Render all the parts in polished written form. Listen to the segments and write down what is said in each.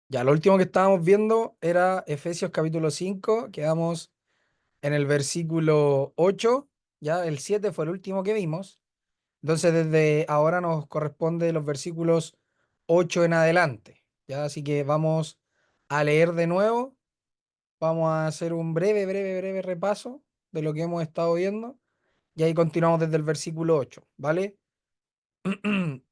Ya, lo último que estábamos viendo era Efesios capítulo 5, quedamos en el versículo 8, ya el 7 fue el último que vimos, entonces desde ahora nos corresponde los versículos 8 en adelante, ya, así que vamos a leer de nuevo, vamos a hacer un breve repaso de lo que hemos estado viendo y ahí continuamos desde el versículo 8, ¿vale?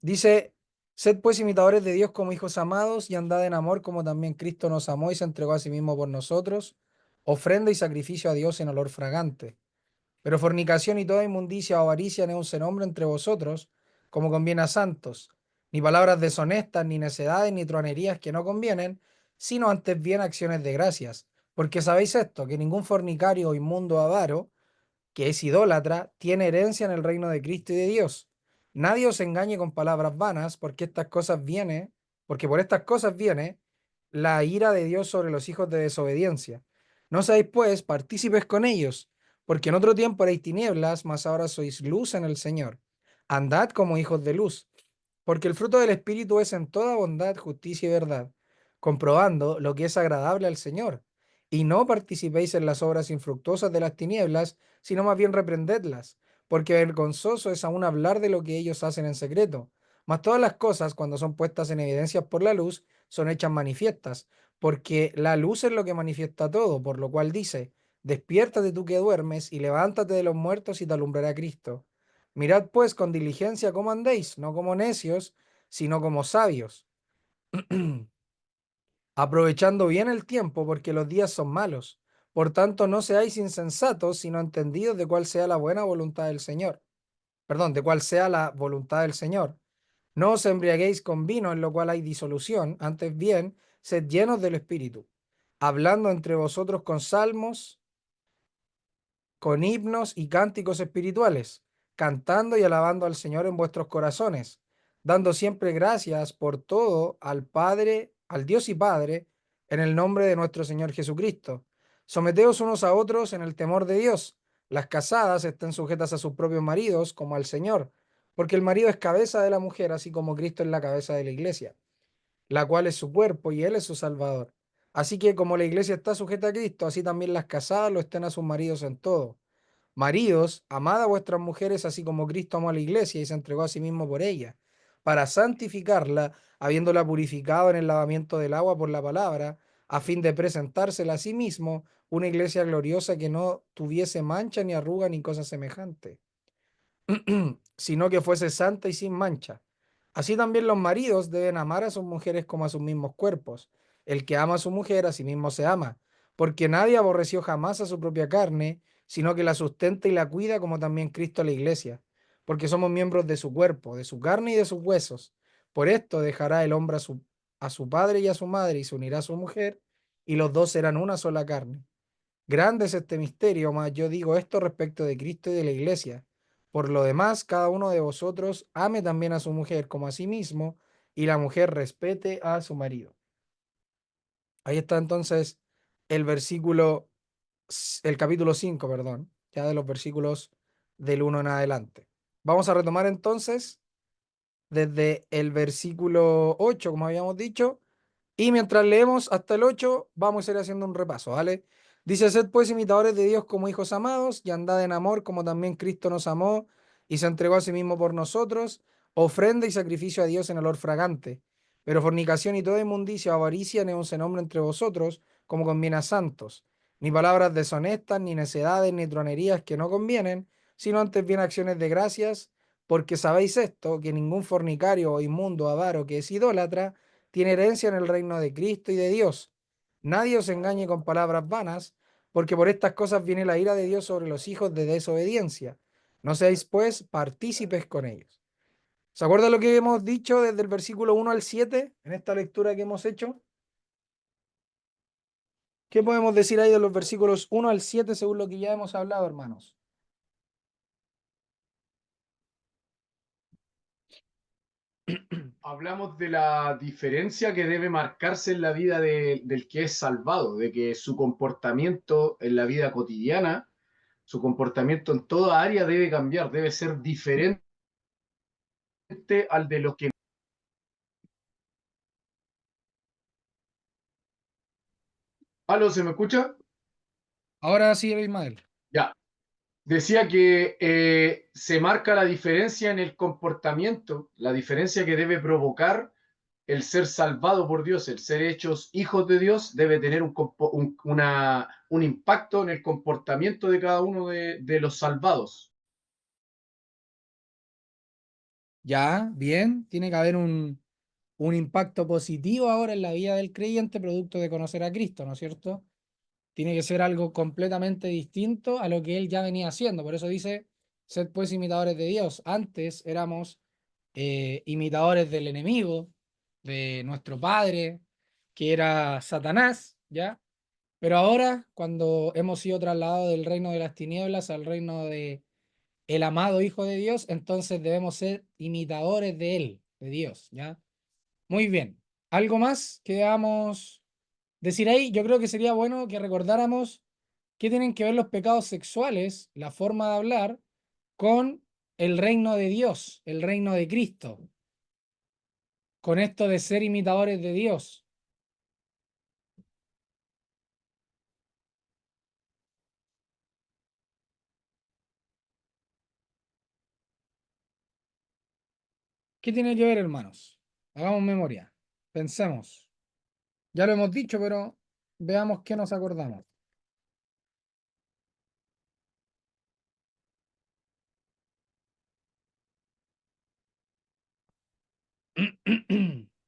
Dice, sed pues imitadores de Dios como hijos amados y andad en amor como también Cristo nos amó y se entregó a sí mismo por nosotros, ofrenda y sacrificio a Dios en olor fragante. Pero fornicación y toda inmundicia o avaricia no se nombre entre vosotros, como conviene a santos, ni palabras deshonestas, ni necedades, ni truanerías que no convienen, sino antes bien acciones de gracias. Porque sabéis esto, que ningún fornicario o inmundo o avaro, que es idólatra, tiene herencia en el reino de Cristo y de Dios. Nadie os engañe con palabras vanas, porque por estas cosas viene la ira de Dios sobre los hijos de desobediencia. No seáis, pues, partícipes con ellos, porque en otro tiempo erais tinieblas, mas ahora sois luz en el Señor. Andad como hijos de luz, porque el fruto del Espíritu es en toda bondad, justicia y verdad, comprobando lo que es agradable al Señor. Y no participéis en las obras infructuosas de las tinieblas, sino más bien reprendedlas, porque vergonzoso es aún hablar de lo que ellos hacen en secreto. Mas todas las cosas, cuando son puestas en evidencia por la luz, son hechas manifiestas, porque la luz es lo que manifiesta todo, por lo cual dice, despiértate tú que duermes y levántate de los muertos y te alumbrará Cristo. Mirad pues con diligencia cómo andéis, no como necios, sino como sabios, aprovechando bien el tiempo, porque los días son malos. Por tanto, no seáis insensatos, sino entendidos de cuál sea la buena voluntad del Señor. Perdón, de cuál sea la voluntad del Señor. No os embriaguéis con vino, en lo cual hay disolución, antes bien, sed llenos del Espíritu, hablando entre vosotros con salmos, con himnos y cánticos espirituales, cantando y alabando al Señor en vuestros corazones, dando siempre gracias por todo al Padre, al Dios y Padre, en el nombre de nuestro Señor Jesucristo. Someteos unos a otros en el temor de Dios. Las casadas estén sujetas a sus propios maridos como al Señor, porque el marido es cabeza de la mujer, así como Cristo es la cabeza de la iglesia, la cual es su cuerpo y él es su Salvador. Así que como la iglesia está sujeta a Cristo, así también las casadas lo estén a sus maridos en todo. Maridos, amad a vuestras mujeres así como Cristo amó a la iglesia y se entregó a sí mismo por ella, para santificarla, habiéndola purificado en el lavamiento del agua por la palabra, a fin de presentársela a sí mismo una iglesia gloriosa que no tuviese mancha ni arruga ni cosa semejante, sino que fuese santa y sin mancha. Así también los maridos deben amar a sus mujeres como a sus mismos cuerpos. El que ama a su mujer a sí mismo se ama, porque nadie aborreció jamás a su propia carne, sino que la sustenta y la cuida como también Cristo a la iglesia, porque somos miembros de su cuerpo, de su carne y de sus huesos. Por esto dejará el hombre a su padre y a su madre y se unirá a su mujer, y los dos serán una sola carne. Grande es este misterio, mas yo digo esto respecto de Cristo y de la iglesia. Por lo demás, cada uno de vosotros ame también a su mujer como a sí mismo, y la mujer respete a su marido. Ahí está entonces el el capítulo 5, perdón, ya de los versículos del 1 en adelante. Vamos a retomar entonces desde el versículo 8, como habíamos dicho, y mientras leemos hasta el 8, vamos a ir haciendo un repaso, ¿vale? Dice, sed pues imitadores de Dios como hijos amados y andad en amor como también Cristo nos amó y se entregó a sí mismo por nosotros, ofrenda y sacrificio a Dios en olor fragante. Pero fornicación y toda inmundicia o avaricia no se nombre entre vosotros como conviene a santos, ni palabras deshonestas, ni necedades, ni tronerías que no convienen, sino antes bien acciones de gracias, porque sabéis esto, que ningún fornicario o inmundo avaro que es idólatra tiene herencia en el reino de Cristo y de Dios. Nadie os engañe con palabras vanas, porque por estas cosas viene la ira de Dios sobre los hijos de desobediencia. No seáis, pues, partícipes con ellos. ¿Se acuerdan lo que hemos dicho desde el versículo 1 al 7 en esta lectura que hemos hecho? ¿Qué podemos decir ahí de los versículos 1 al 7 según lo que ya hemos hablado, hermanos? Hablamos de la diferencia que debe marcarse en la vida del que es salvado, de que su comportamiento en la vida cotidiana, su comportamiento en toda área debe cambiar, debe ser diferente al de los que ¿Aló, se me escucha? Ahora sí, Ismael. Ya. Decía que se marca la diferencia en el comportamiento, la diferencia que debe provocar el ser salvado por Dios, el ser hechos hijos de Dios, debe tener un impacto en el comportamiento de cada uno de los salvados. Ya, bien, tiene que haber un impacto positivo ahora en la vida del creyente producto de conocer a Cristo, ¿no es cierto? Tiene que ser algo completamente distinto a lo que él ya venía haciendo. Por eso dice, sed pues imitadores de Dios. Antes éramos imitadores del enemigo, de nuestro padre, que era Satanás, ¿ya? Pero ahora, cuando hemos sido trasladados del reino de las tinieblas al reino de el amado Hijo de Dios, entonces debemos ser imitadores de él, de Dios, ¿ya? Muy bien. ¿Algo más que debamos decir ahí? Yo creo que sería bueno que recordáramos qué tienen que ver los pecados sexuales, la forma de hablar, con el reino de Dios, el reino de Cristo, con esto de ser imitadores de Dios. ¿Qué tiene que ver, hermanos? Hagamos memoria. Pensemos. Ya lo hemos dicho, pero veamos qué nos acordamos.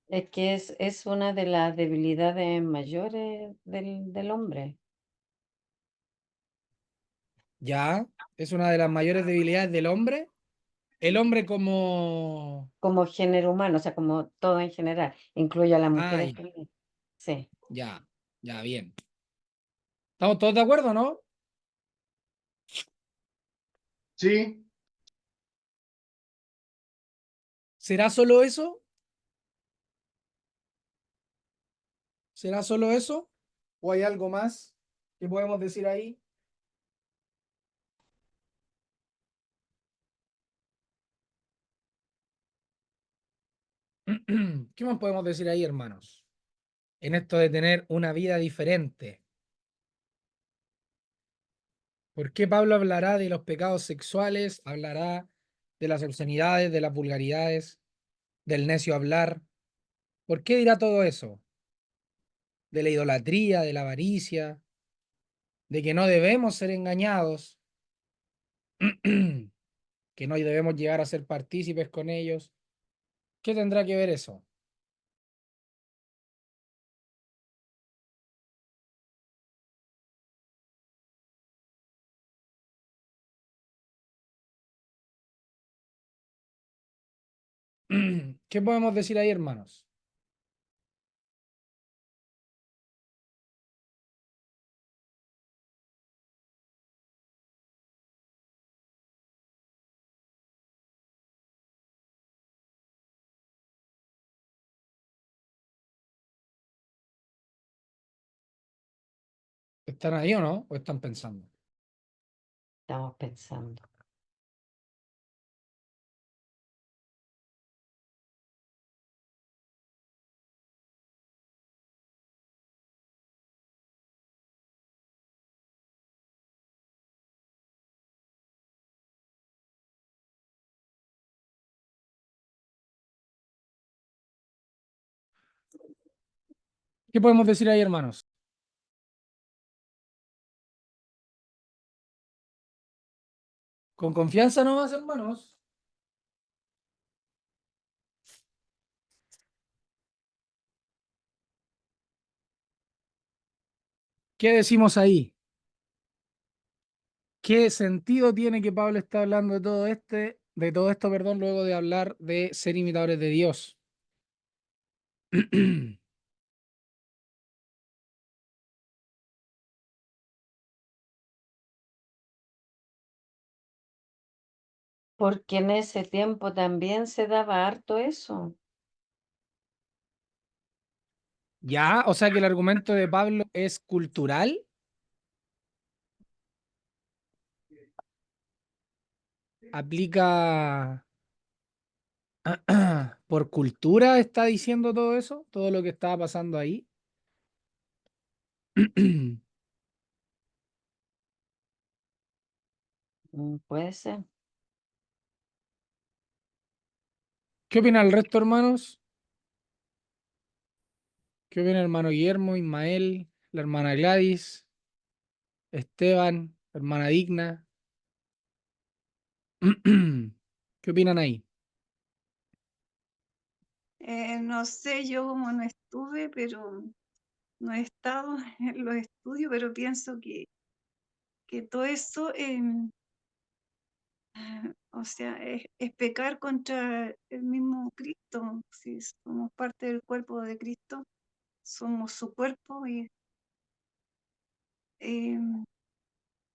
Es que es una de las debilidades mayores del hombre, Ya, es una de las mayores debilidades del hombre. El hombre como... como género humano, o sea, como todo en general, incluye a las mujeres Ay, también. Sí, ya, ya, bien. ¿Estamos todos de acuerdo, no? Sí, ¿Será solo eso? ¿Será solo eso? ¿O hay algo más que podemos decir ahí? ¿Qué más podemos decir ahí, hermanos? En esto de tener una vida diferente. ¿Por qué Pablo hablará de los pecados sexuales? Hablará de las obscenidades, de las vulgaridades, del necio hablar. ¿Por qué dirá todo eso? De la idolatría, de la avaricia, de que no debemos ser engañados, que no debemos llegar a ser partícipes con ellos. ¿Qué tendrá que ver eso? ¿Qué podemos decir ahí, hermanos? ¿Están ahí o no? ¿O están pensando? estamos pensando. ¿Qué podemos decir ahí, hermanos? Con confianza nomás, hermanos. ¿Qué decimos ahí? ¿Qué sentido tiene que Pablo está hablando de todo esto, perdón, luego de hablar de ser imitadores de Dios? Porque en ese tiempo también se daba harto eso. Ya, o sea que el argumento de Pablo es cultural, aplica por cultura, está diciendo todo eso, todo lo que estaba pasando ahí. Puede ser. ¿Qué opina el resto, hermanos? ¿Qué opina el hermano Guillermo, Ismael, la hermana Gladys, Esteban, la hermana Digna? ¿Qué opinan ahí? No sé, yo como no estuve, pero no he estado en los estudios, pero pienso que todo eso, o sea, es pecar contra el mismo Cristo. Si somos parte del cuerpo de Cristo, somos su cuerpo y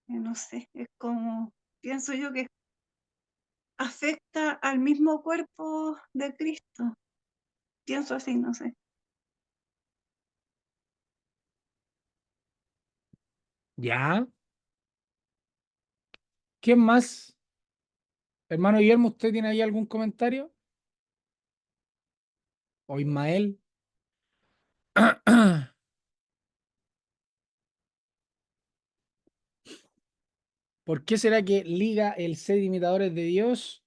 no sé, es como, pienso yo que afecta al mismo cuerpo de Cristo. Pienso así, no sé. ¿Ya? ¿Quién más? Hermano Guillermo, ¿usted tiene ahí algún comentario? ¿O Ismael? ¿Por qué será que liga el ser imitadores de Dios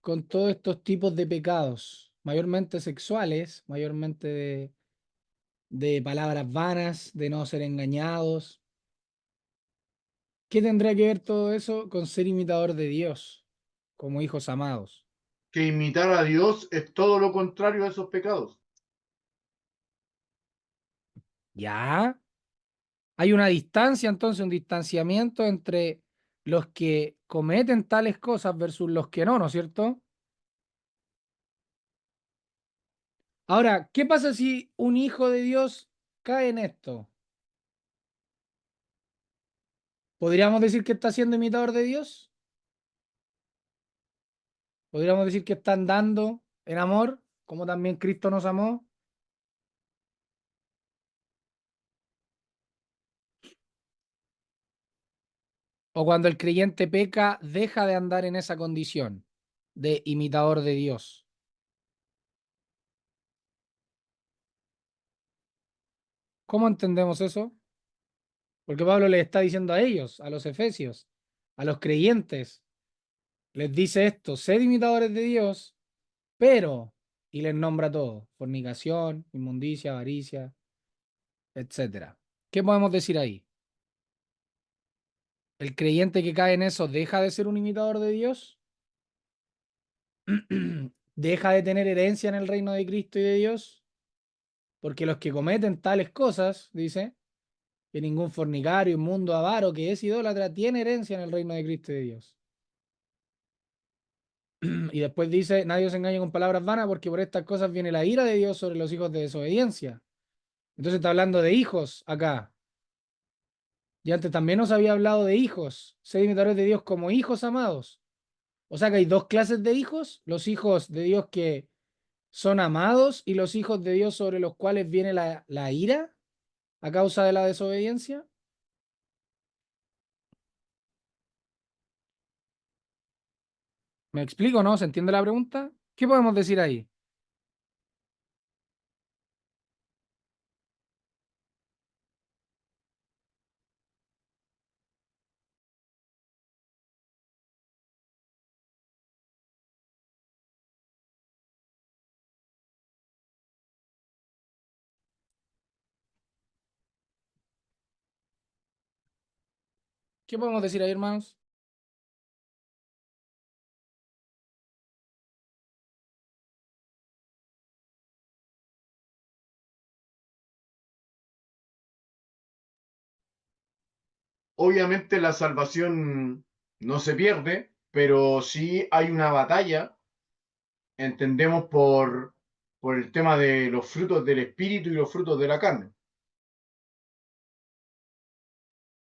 con todos estos tipos de pecados? Mayormente sexuales, mayormente de palabras vanas, de no ser engañados. ¿Qué tendrá que ver todo eso con ser imitador de Dios, como hijos amados? Que imitar a Dios es todo lo contrario a esos pecados. ¿Ya? Hay una distancia, entonces, un distanciamiento entre los que cometen tales cosas versus los que no, ¿no es cierto? Ahora, ¿qué pasa si un hijo de Dios cae en esto? ¿Podríamos decir que está siendo imitador de Dios? ¿Podríamos decir que está andando en amor, como también Cristo nos amó? ¿O cuando el creyente peca, deja de andar en esa condición de imitador de Dios? ¿Cómo entendemos eso? Porque Pablo le está diciendo a ellos, a los efesios, a los creyentes, les dice esto: sed imitadores de Dios, pero, y les nombra todo: fornicación, inmundicia, avaricia, etcétera. ¿Qué podemos decir ahí? ¿El creyente que cae en eso deja de ser un imitador de Dios? ¿Deja de tener herencia en el reino de Cristo y de Dios? Porque los que cometen tales cosas, dice, que ningún fornicario, inmundo, avaro, que es idólatra, tiene herencia en el reino de Cristo y de Dios. Y después dice: nadie os engañe con palabras vanas, porque por estas cosas viene la ira de Dios sobre los hijos de desobediencia. Entonces está hablando de hijos acá. Y antes también nos había hablado de hijos, ser imitadores de Dios como hijos amados. O sea que hay dos clases de hijos: los hijos de Dios que son amados y los hijos de Dios sobre los cuales viene la ira a causa de la desobediencia. ¿Me explico, no? ¿Se entiende la pregunta? ¿Qué podemos decir ahí? ¿Qué podemos decir ahí, hermanos? Obviamente la salvación no se pierde, pero sí hay una batalla, entendemos por el tema de los frutos del espíritu y los frutos de la carne.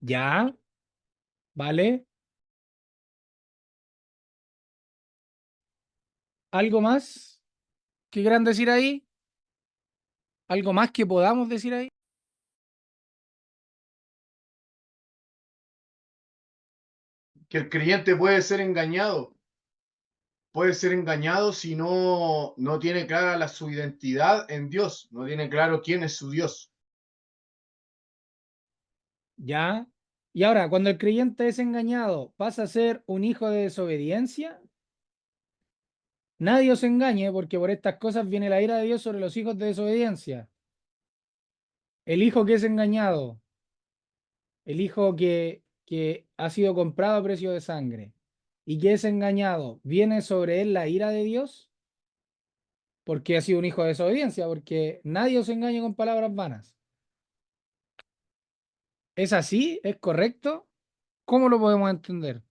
Ya, ¿vale? ¿Algo más que quieran decir ahí? ¿Algo más que podamos decir ahí? Que el creyente puede ser engañado si no tiene clara su identidad en Dios, no tiene claro quién es su Dios. ¿Ya? Y ahora, cuando el creyente es engañado, ¿pasa a ser un hijo de desobediencia? Nadie os engañe, porque por estas cosas viene la ira de Dios sobre los hijos de desobediencia. El hijo que es engañado, el hijo que ha sido comprado a precio de sangre y que es engañado, ¿viene sobre él la ira de Dios? Porque ha sido un hijo de desobediencia, porque nadie os engañe con palabras vanas. ¿Es así? ¿Es correcto? ¿Cómo lo podemos entender?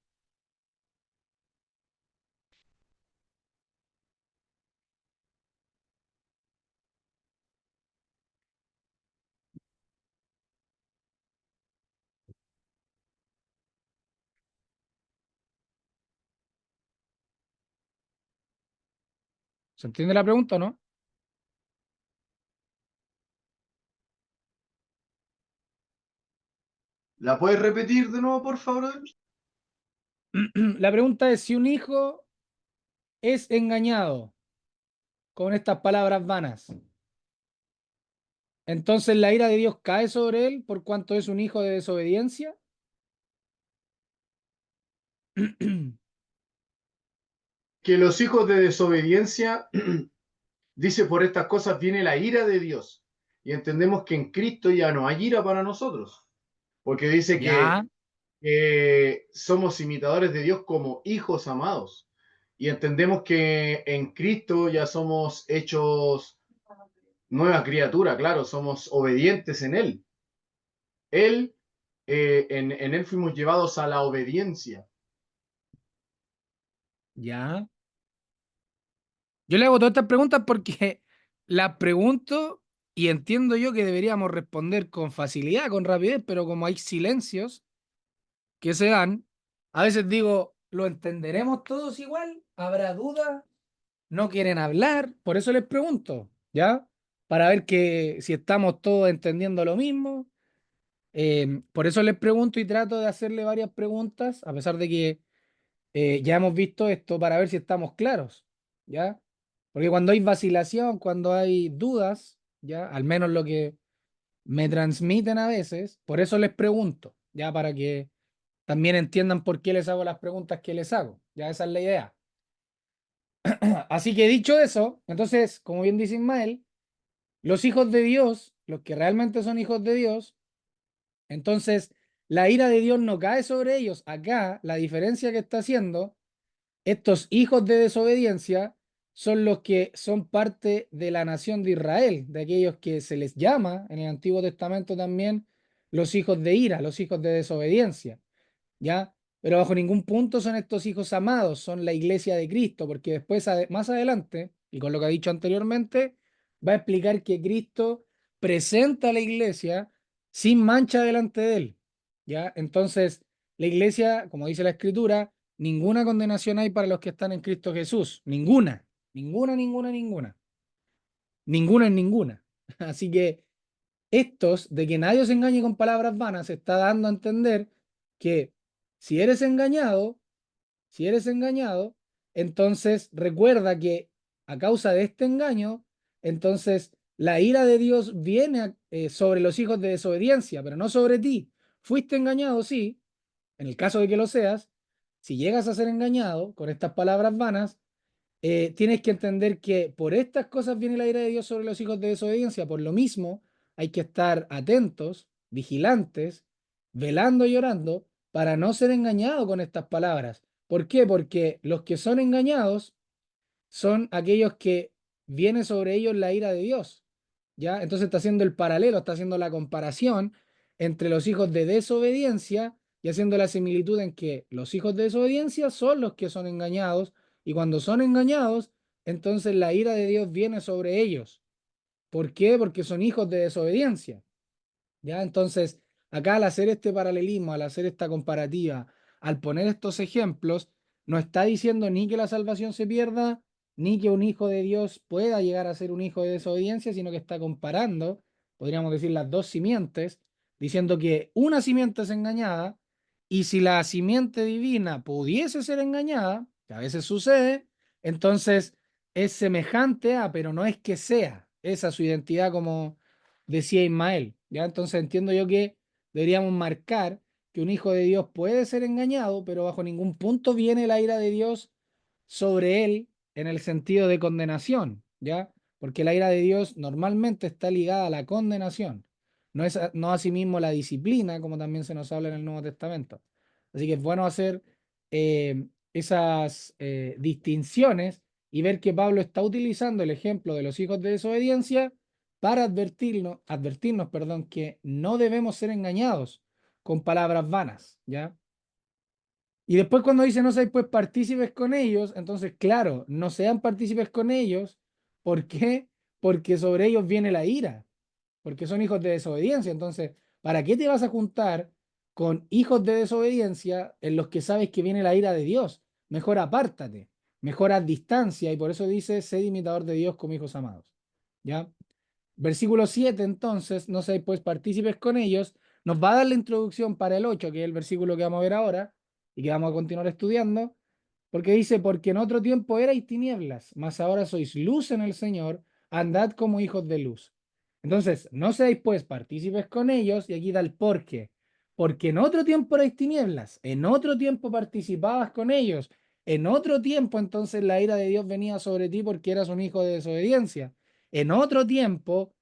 ¿Se entiende la pregunta o no? ¿La puedes repetir de nuevo, por favor? La pregunta es si un hijo es engañado con estas palabras vanas, entonces la ira de Dios cae sobre él por cuanto es un hijo de desobediencia. Que los hijos de desobediencia, dice, por estas cosas viene la ira de Dios. Y entendemos que en Cristo ya no hay ira para nosotros, porque dice Ya, que somos imitadores de Dios como hijos amados. Y entendemos que en Cristo ya somos hechos nueva criatura, claro, somos obedientes en Él. Él, en Él fuimos llevados a la obediencia. ya. Yo le hago todas estas preguntas porque las pregunto y entiendo yo que deberíamos responder con facilidad, con rapidez, pero como hay silencios que se dan, a veces digo, ¿lo entenderemos todos igual? ¿Habrá dudas? ¿No quieren hablar? Por eso les pregunto, ¿ya? Para ver que si estamos todos entendiendo lo mismo. Por eso les pregunto y trato de hacerle varias preguntas, a pesar de que ya hemos visto esto, para ver si estamos claros, ¿ya? Porque cuando hay vacilación, cuando hay dudas, ¿ya? Al menos lo que me transmiten a veces, por eso les pregunto, ¿ya? Para que también entiendan por qué les hago las preguntas que les hago, ¿ya? Esa es la idea. Así que dicho eso, entonces, como bien dice Ismael, los hijos de Dios, los que realmente son hijos de Dios, entonces la ira de Dios no cae sobre ellos. Acá la diferencia que está haciendo, estos hijos de desobediencia son los que son parte de la nación de Israel, de aquellos que se les llama en el Antiguo Testamento también los hijos de ira, los hijos de desobediencia. ¿Ya? Pero bajo ningún punto son estos hijos amados, son la iglesia de Cristo, porque después, más adelante, y con lo que ha dicho anteriormente, va a explicar que Cristo presenta a la iglesia sin mancha delante de él, ¿ya? Entonces, la iglesia, como dice la Escritura, ninguna condenación hay para los que están en Cristo Jesús, ninguna, ninguna, ninguna, ninguna, ninguna es ninguna. Así que estos, de que nadie os engañe con palabras vanas, se está dando a entender que si eres engañado, si eres engañado, entonces recuerda que a causa de este engaño, entonces la ira de Dios viene sobre los hijos de desobediencia, pero no sobre ti. Fuiste engañado, sí, en el caso de que lo seas, si llegas a ser engañado con estas palabras vanas, tienes que entender que por estas cosas viene la ira de Dios sobre los hijos de desobediencia. Por lo mismo, hay que estar atentos, vigilantes, velando y orando para no ser engañado con estas palabras. ¿Por qué? Porque los que son engañados son aquellos que viene sobre ellos la ira de Dios. ¿Ya? Entonces está haciendo el paralelo, está haciendo la comparación entre los hijos de desobediencia y haciendo la similitud en que los hijos de desobediencia son los que son engañados y cuando son engañados, entonces la ira de Dios viene sobre ellos. ¿Por qué? Porque son hijos de desobediencia. ¿Ya? Entonces, acá al hacer este paralelismo, al hacer esta comparativa, al poner estos ejemplos, no está diciendo ni que la salvación se pierda, ni que un hijo de Dios pueda llegar a ser un hijo de desobediencia, sino que está comparando, podríamos decir, las dos simientes, diciendo que una simiente es engañada, y si la simiente divina pudiese ser engañada, que a veces sucede, entonces es semejante a, pero no es que sea, esa su identidad como decía Ismael, ¿ya? Entonces entiendo yo que deberíamos marcar que un hijo de Dios puede ser engañado, pero bajo ningún punto viene la ira de Dios sobre él en el sentido de condenación, ¿ya? Porque la ira de Dios normalmente está ligada a la condenación, no asimismo la disciplina, como también se nos habla en el Nuevo Testamento. Así que es bueno hacer esas distinciones y ver que Pablo está utilizando el ejemplo de los hijos de desobediencia para advertirnos, perdón, que no debemos ser engañados con palabras vanas, ¿ya? Y después cuando dice no seáis pues partícipes con ellos, entonces claro, no sean partícipes con ellos. ¿Por qué? Porque sobre ellos viene la ira, porque son hijos de desobediencia. Entonces, ¿para qué te vas a juntar con hijos de desobediencia en los que sabes que viene la ira de Dios? Mejor apártate, mejor haz distancia, y por eso dice, sed imitador de Dios como hijos amados. ¿Ya? Versículo 7 entonces, no seáis pues partícipes con ellos, nos va a dar la introducción para el 8 que es el versículo que vamos a ver ahora y que vamos a continuar estudiando, porque dice, porque en otro tiempo erais tinieblas, mas ahora sois luz en el Señor, andad como hijos de luz. Entonces, no seáis pues partícipes con ellos, y aquí da el por qué. Porque en otro tiempo erais tinieblas, en otro tiempo participabas con ellos, en otro tiempo entonces la ira de Dios venía sobre ti porque eras un hijo de desobediencia. En otro tiempo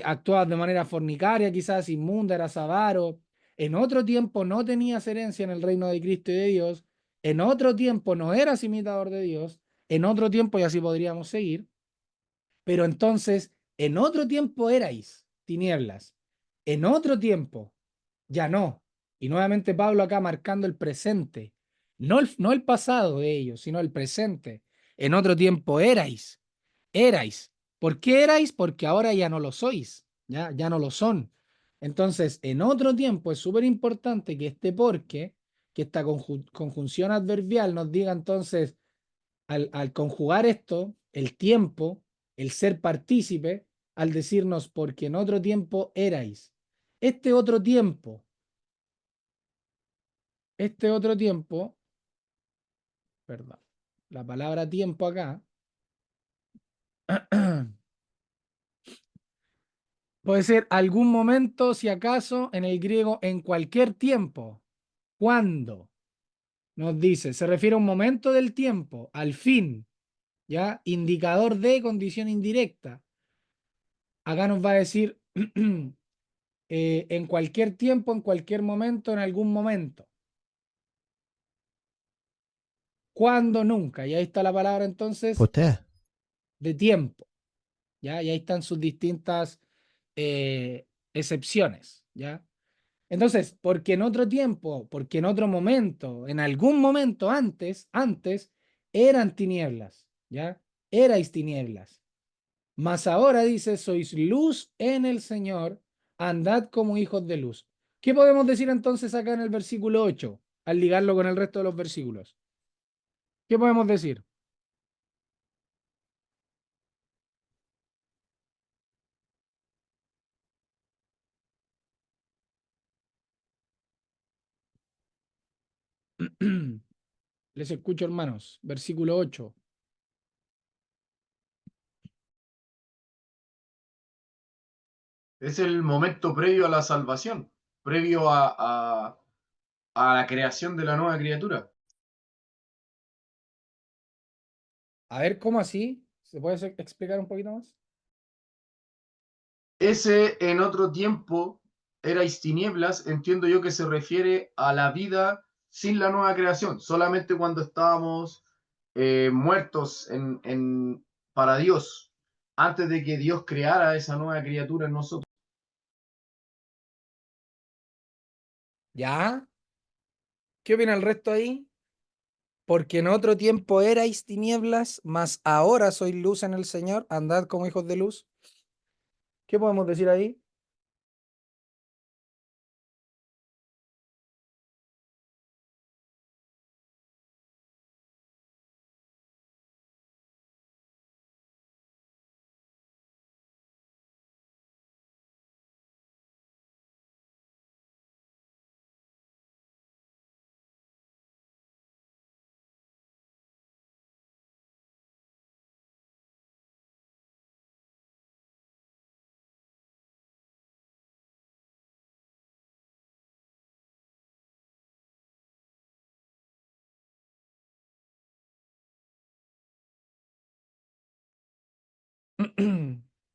actuabas de manera fornicaria, quizás inmunda, eras avaro. En otro tiempo no tenías herencia en el reino de Cristo y de Dios. En otro tiempo no eras imitador de Dios. En otro tiempo, y así podríamos seguir, pero entonces en otro tiempo erais tinieblas. En otro tiempo ya no. Y nuevamente Pablo acá marcando el presente, no el pasado de ellos, sino el presente. En otro tiempo erais. ¿Por qué erais? Porque ahora ya no lo sois, ya no lo son. Entonces, en otro tiempo es súper importante que este porque, que esta conjunción adverbial nos diga entonces, al conjugar esto, el tiempo, el ser partícipe, al decirnos porque en otro tiempo erais. Este otro tiempo, este otro tiempo, perdón, la palabra tiempo acá puede ser algún momento, si acaso, en el griego, en cualquier tiempo. ¿Cuándo? Nos dice, se refiere a un momento del tiempo, al fin, ¿ya? Indicador de condición indirecta. Acá nos va a decir en cualquier tiempo, en cualquier momento, en algún momento. ¿Cuándo? Nunca. Y ahí está la palabra entonces Usted. de tiempo, ¿ya? Y ahí están sus distintas excepciones, ¿ya? Entonces, porque en otro tiempo, porque en otro momento, en algún momento antes, eran tinieblas, ¿ya? Erais tinieblas. Mas ahora dice, sois luz en el Señor, andad como hijos de luz. ¿Qué podemos decir entonces acá en el versículo 8 al ligarlo con el resto de los versículos? ¿Qué podemos decir? Les escucho, hermanos. Versículo 8. Es el momento previo a la salvación, previo a la creación de la nueva criatura. A ver, ¿cómo así? ¿Se puede explicar un poquito más? Ese en otro tiempo erais tinieblas, entiendo yo que se refiere a la vida sin la nueva creación, solamente cuando estábamos muertos para Dios, antes de que Dios creara esa nueva criatura en nosotros. ¿Ya? ¿Qué opina el resto ahí? Porque en otro tiempo erais tinieblas, mas ahora sois luz en el Señor, andad como hijos de luz. ¿Qué podemos decir ahí?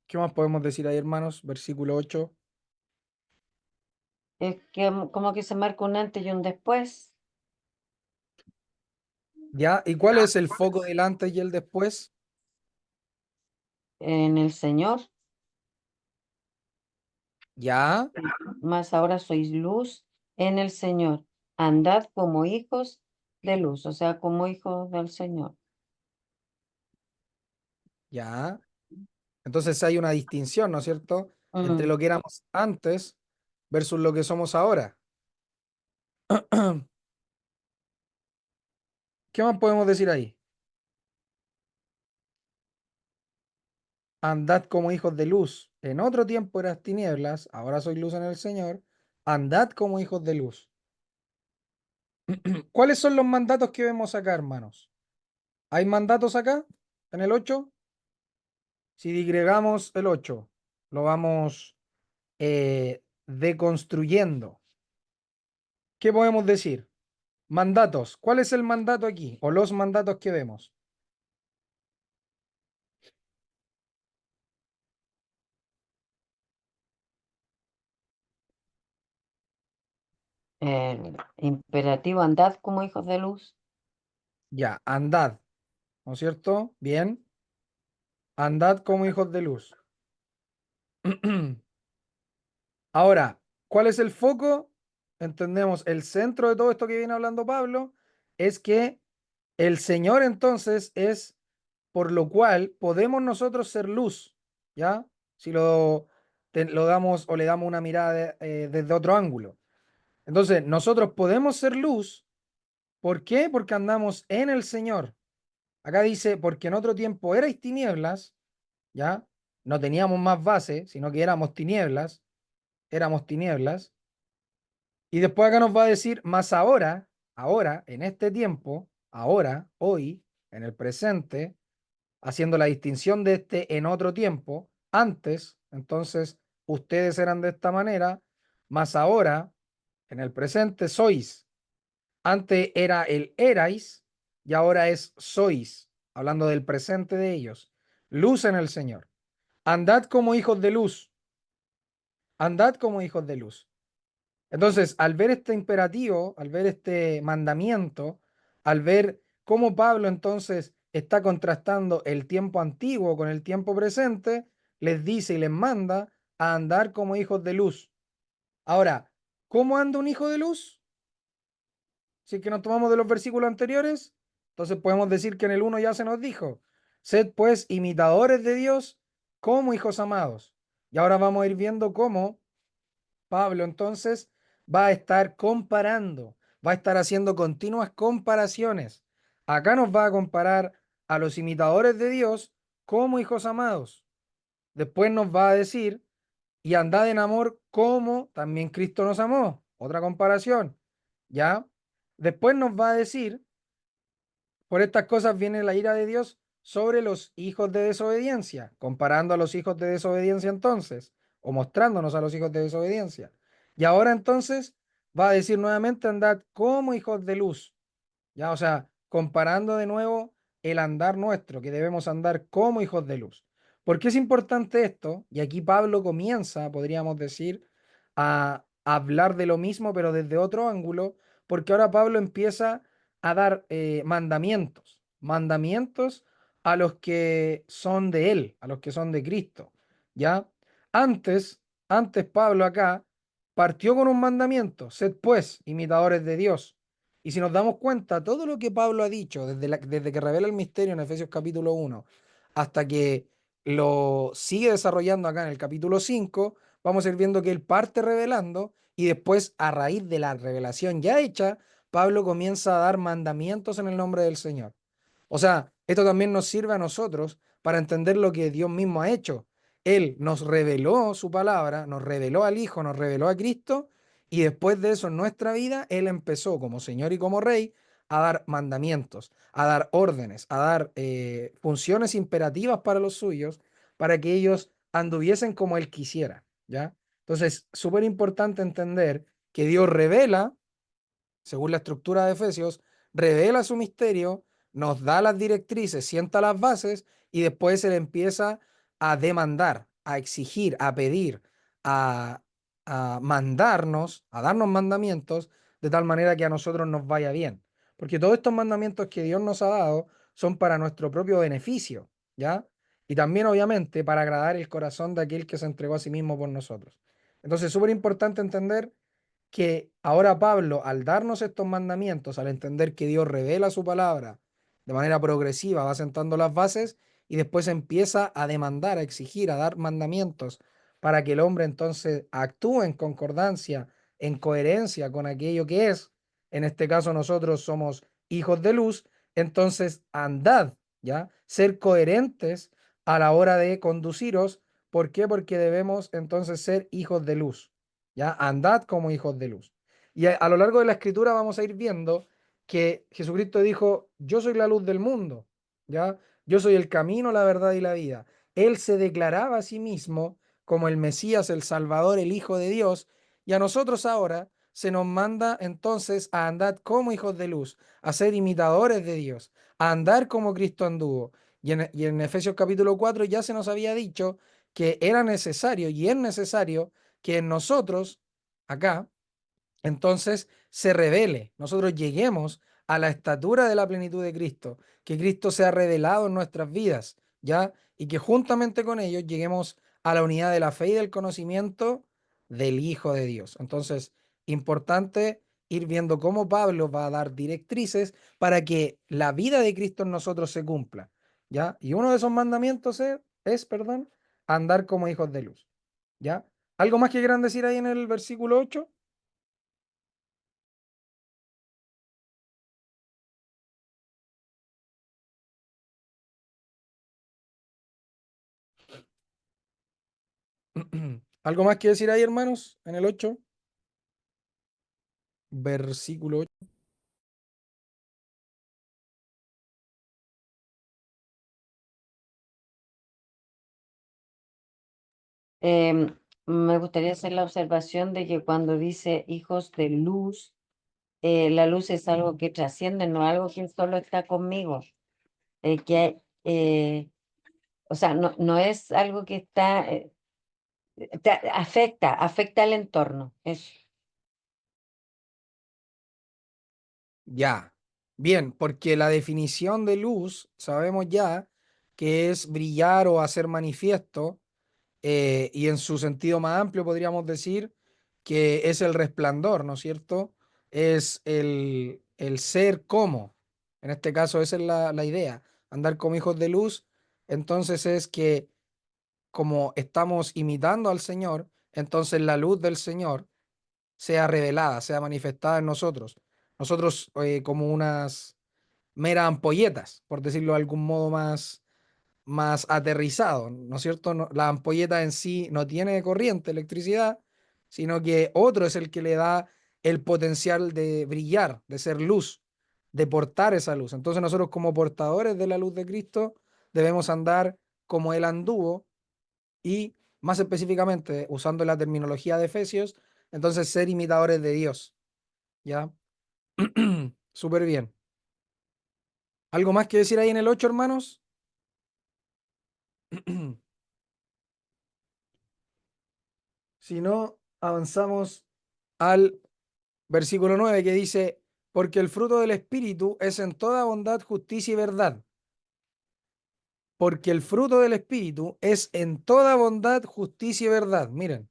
¿Qué más podemos decir ahí, hermanos? Versículo 8. Es que como que se marca un antes y un después ¿Ya? ¿Y cuál es el foco del antes y el después? en el Señor, ¿Ya? mas ahora sois luz en el Señor. Andad como hijos de luz, o sea, como hijos del Señor. ¿Ya? Entonces hay una distinción, ¿no es cierto? Entre Mm, lo que éramos antes versus lo que somos ahora. ¿Qué más podemos decir ahí? Andad como hijos de luz. En otro tiempo eras tinieblas, ahora soy luz en el Señor. Andad como hijos de luz. ¿Cuáles son los mandatos que vemos acá, hermanos? ¿Hay mandatos acá en el 8? Si digregamos el 8, lo vamos deconstruyendo. ¿Qué podemos decir? Mandatos. ¿Cuál es el mandato aquí? O los mandatos que vemos. el imperativo, andad como hijos de luz. Ya, andad, ¿no es cierto? Bien. Andad como hijos de luz. Ahora, ¿cuál es el foco? Entendemos, el centro de todo esto que viene hablando Pablo es que el Señor entonces es por lo cual podemos nosotros ser luz, ¿ya? Si lo damos o le damos una mirada desde otro ángulo. Entonces, nosotros podemos ser luz. ¿Por qué? Porque andamos en el Señor. Acá dice, porque en otro tiempo erais tinieblas, ¿ya? No teníamos más base, sino que éramos tinieblas. Y después acá nos va a decir, más ahora, en este tiempo, ahora, hoy, en el presente, haciendo la distinción de este en otro tiempo, antes, entonces, ustedes eran de esta manera, más ahora, en el presente, sois. Antes era el erais y ahora es sois, hablando del presente de ellos. Luz en el Señor. Andad como hijos de luz. Andad como hijos de luz. Entonces, al ver este imperativo, al ver este mandamiento, al ver cómo Pablo entonces está contrastando el tiempo antiguo con el tiempo presente, les dice y les manda a andar como hijos de luz. Ahora, ¿cómo anda un hijo de luz? Si es que nos tomamos de los versículos anteriores, entonces podemos decir que en el 1 ya se nos dijo, sed pues imitadores de Dios como hijos amados. Y ahora vamos a ir viendo cómo Pablo entonces va a estar comparando, va a estar haciendo continuas comparaciones. Acá nos va a comparar a los imitadores de Dios como hijos amados. Después nos va a decir, y andad en amor como también Cristo nos amó. Otra comparación, ¿ya? Después nos va a decir, por estas cosas viene la ira de Dios sobre los hijos de desobediencia, comparando a los hijos de desobediencia entonces, o mostrándonos a los hijos de desobediencia. Y ahora entonces va a decir nuevamente, andad como hijos de luz, ya, o sea, comparando de nuevo el andar nuestro, que debemos andar como hijos de luz. ¿Por qué es importante esto? Y aquí Pablo comienza, podríamos decir, a hablar de lo mismo, pero desde otro ángulo, porque ahora Pablo empieza a dar mandamientos a los que son de él, a los que son de Cristo, ¿ya? Antes, antes Pablo acá partió con un mandamiento, sed pues imitadores de Dios. Y si nos damos cuenta, todo lo que Pablo ha dicho desde que revela el misterio en Efesios capítulo 1 hasta que lo sigue desarrollando acá en el capítulo 5, vamos a ir viendo que él parte revelando y después, a raíz de la revelación ya hecha, Pablo comienza a dar mandamientos en el nombre del Señor. O sea, esto también nos sirve a nosotros para entender lo que Dios mismo ha hecho. Él nos reveló su palabra, nos reveló al Hijo, nos reveló a Cristo, y después de eso en nuestra vida, Él empezó como Señor y como Rey a dar mandamientos, a dar órdenes, a dar funciones imperativas para los suyos, para que ellos anduviesen como Él quisiera, ¿ya? Entonces, súper importante entender que Dios revela, según la estructura de Efesios, revela su misterio, nos da las directrices, sienta las bases y después Él empieza a demandar, a exigir, a pedir, a, a mandarnos, a darnos mandamientos de tal manera que a nosotros nos vaya bien. Porque todos estos mandamientos que Dios nos ha dado son para nuestro propio beneficio, ¿ya? Y también, obviamente, para agradar el corazón de aquel que se entregó a sí mismo por nosotros. Entonces, es súper importante entender que ahora Pablo, al darnos estos mandamientos, al entender que Dios revela su palabra de manera progresiva, va sentando las bases y después empieza a demandar, a exigir, a dar mandamientos para que el hombre entonces actúe en concordancia, en coherencia con aquello que es. En este caso nosotros somos hijos de luz, entonces andad, ¿ya? Ser coherentes a la hora de conduciros. ¿Por qué? Porque debemos entonces ser hijos de luz. ¿Ya? Andad como hijos de luz. Y a lo largo de la escritura vamos a ir viendo que Jesucristo dijo, yo soy la luz del mundo, ¿ya? Yo soy el camino, la verdad y la vida. Él se declaraba a sí mismo como el Mesías, el Salvador, el Hijo de Dios, y a nosotros ahora se nos manda entonces a andar como hijos de luz, a ser imitadores de Dios, a andar como Cristo anduvo. Y en Efesios capítulo 4 ya se nos había dicho que era necesario y es necesario que en nosotros, acá, entonces se revele, nosotros lleguemos a la estatura de la plenitud de Cristo, que Cristo sea revelado en nuestras vidas, ¿ya? Y que juntamente con ellos lleguemos a la unidad de la fe y del conocimiento del Hijo de Dios. Entonces, importante ir viendo cómo Pablo va a dar directrices para que la vida de Cristo en nosotros se cumpla, ¿ya? Y uno de esos mandamientos perdón, andar como hijos de luz, ¿ya? ¿Algo más que quieran decir ahí en el versículo 8? ¿Algo más que decir ahí, hermanos? En el 8, versículo 8. Me gustaría hacer la observación de que cuando dice hijos de luz, la luz es algo que trasciende, no algo que solo está conmigo, o sea, no es algo que está, afecta al entorno. Ya. Bien, porque la definición de luz sabemos ya que es brillar o hacer manifiesto, y en su sentido más amplio podríamos decir que es el resplandor, ¿no es cierto? Es el ser como. En este caso, esa es la idea. Andar como hijos de luz, entonces es que como estamos imitando al Señor, entonces la luz del Señor sea revelada, sea manifestada en nosotros. Nosotros como unas meras ampolletas, por decirlo de algún modo más aterrizado, ¿no es cierto? La ampolleta en sí no tiene corriente, electricidad, sino que otro es el que le da el potencial de brillar, de ser luz, de portar esa luz. Entonces nosotros como portadores de la luz de Cristo debemos andar como Él anduvo y más específicamente, usando la terminología de Efesios, entonces ser imitadores de Dios, ¿ya? Súper bien. ¿Algo más que decir ahí en el 8, hermanos? Si no, avanzamos al versículo 9 que dice, porque el fruto del Espíritu es en toda bondad, justicia y verdad. Porque el fruto del Espíritu es en toda bondad, justicia y verdad. Miren,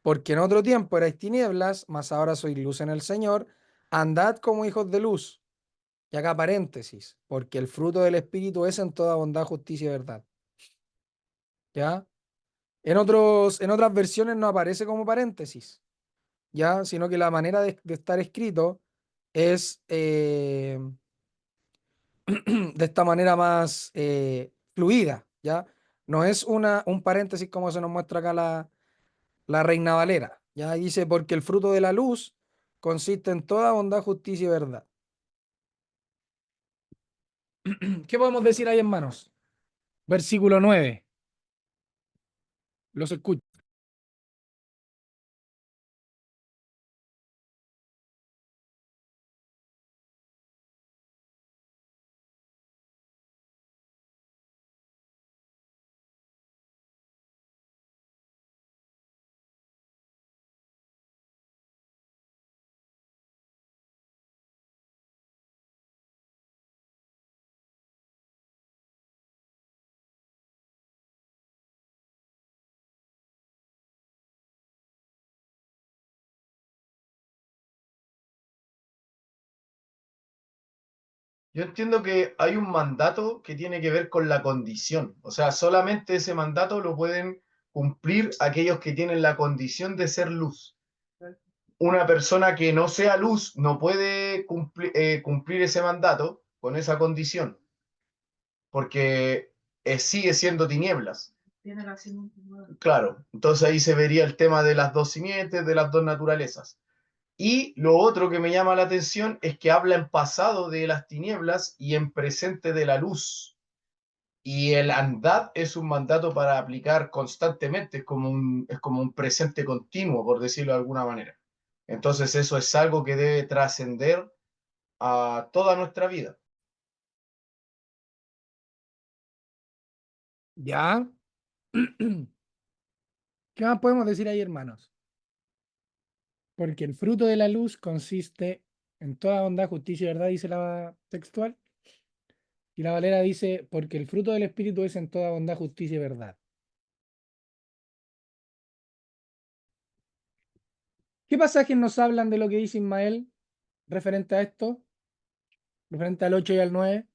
porque en otro tiempo erais tinieblas, mas ahora sois luz en el Señor. Andad como hijos de luz. Y acá paréntesis, porque el fruto del Espíritu es en toda bondad, justicia y verdad. ¿Ya? En otras versiones no aparece como paréntesis, ¿ya? Sino que la manera de estar escrito es de esta manera más fluida, ¿ya? No es un paréntesis como se nos muestra acá la Reina Valera, ¿ya? Dice, porque el fruto de la luz consiste en toda bondad, justicia y verdad. ¿Qué podemos decir ahí, hermanos? Versículo 9. Los escucho. Yo entiendo que hay un mandato que tiene que ver con la condición. O sea, solamente ese mandato lo pueden cumplir aquellos que tienen la condición de ser luz. Una persona que no sea luz no puede cumplir ese mandato con esa condición, porque sigue siendo tinieblas. Claro, entonces ahí se vería el tema de las dos simientes, de las dos naturalezas. Y lo otro que me llama la atención es que habla en pasado de las tinieblas y en presente de la luz. Y el andad es un mandato para aplicar constantemente, es como un presente continuo, por decirlo de alguna manera. Entonces eso es algo que debe trascender a toda nuestra vida. ¿Ya? ¿Qué más podemos decir ahí, hermanos? Porque el fruto de la luz consiste en toda bondad, justicia y verdad, dice la textual. Y la Valera dice, porque el fruto del Espíritu es en toda bondad, justicia y verdad. ¿Qué pasajes nos hablan de lo que dice Ismael referente a esto? Referente al 8 y al 9,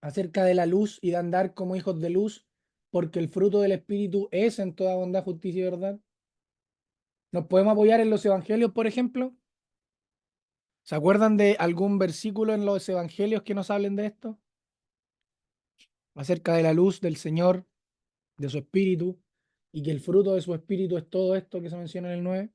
acerca de la luz y de andar como hijos de luz, porque el fruto del Espíritu es en toda bondad, justicia y verdad. ¿Nos podemos apoyar en los evangelios, por ejemplo? ¿Se acuerdan de algún versículo en los evangelios que nos hablen de esto? Acerca de la luz del Señor, de su Espíritu, y que el fruto de su Espíritu es todo esto que se menciona en el 9.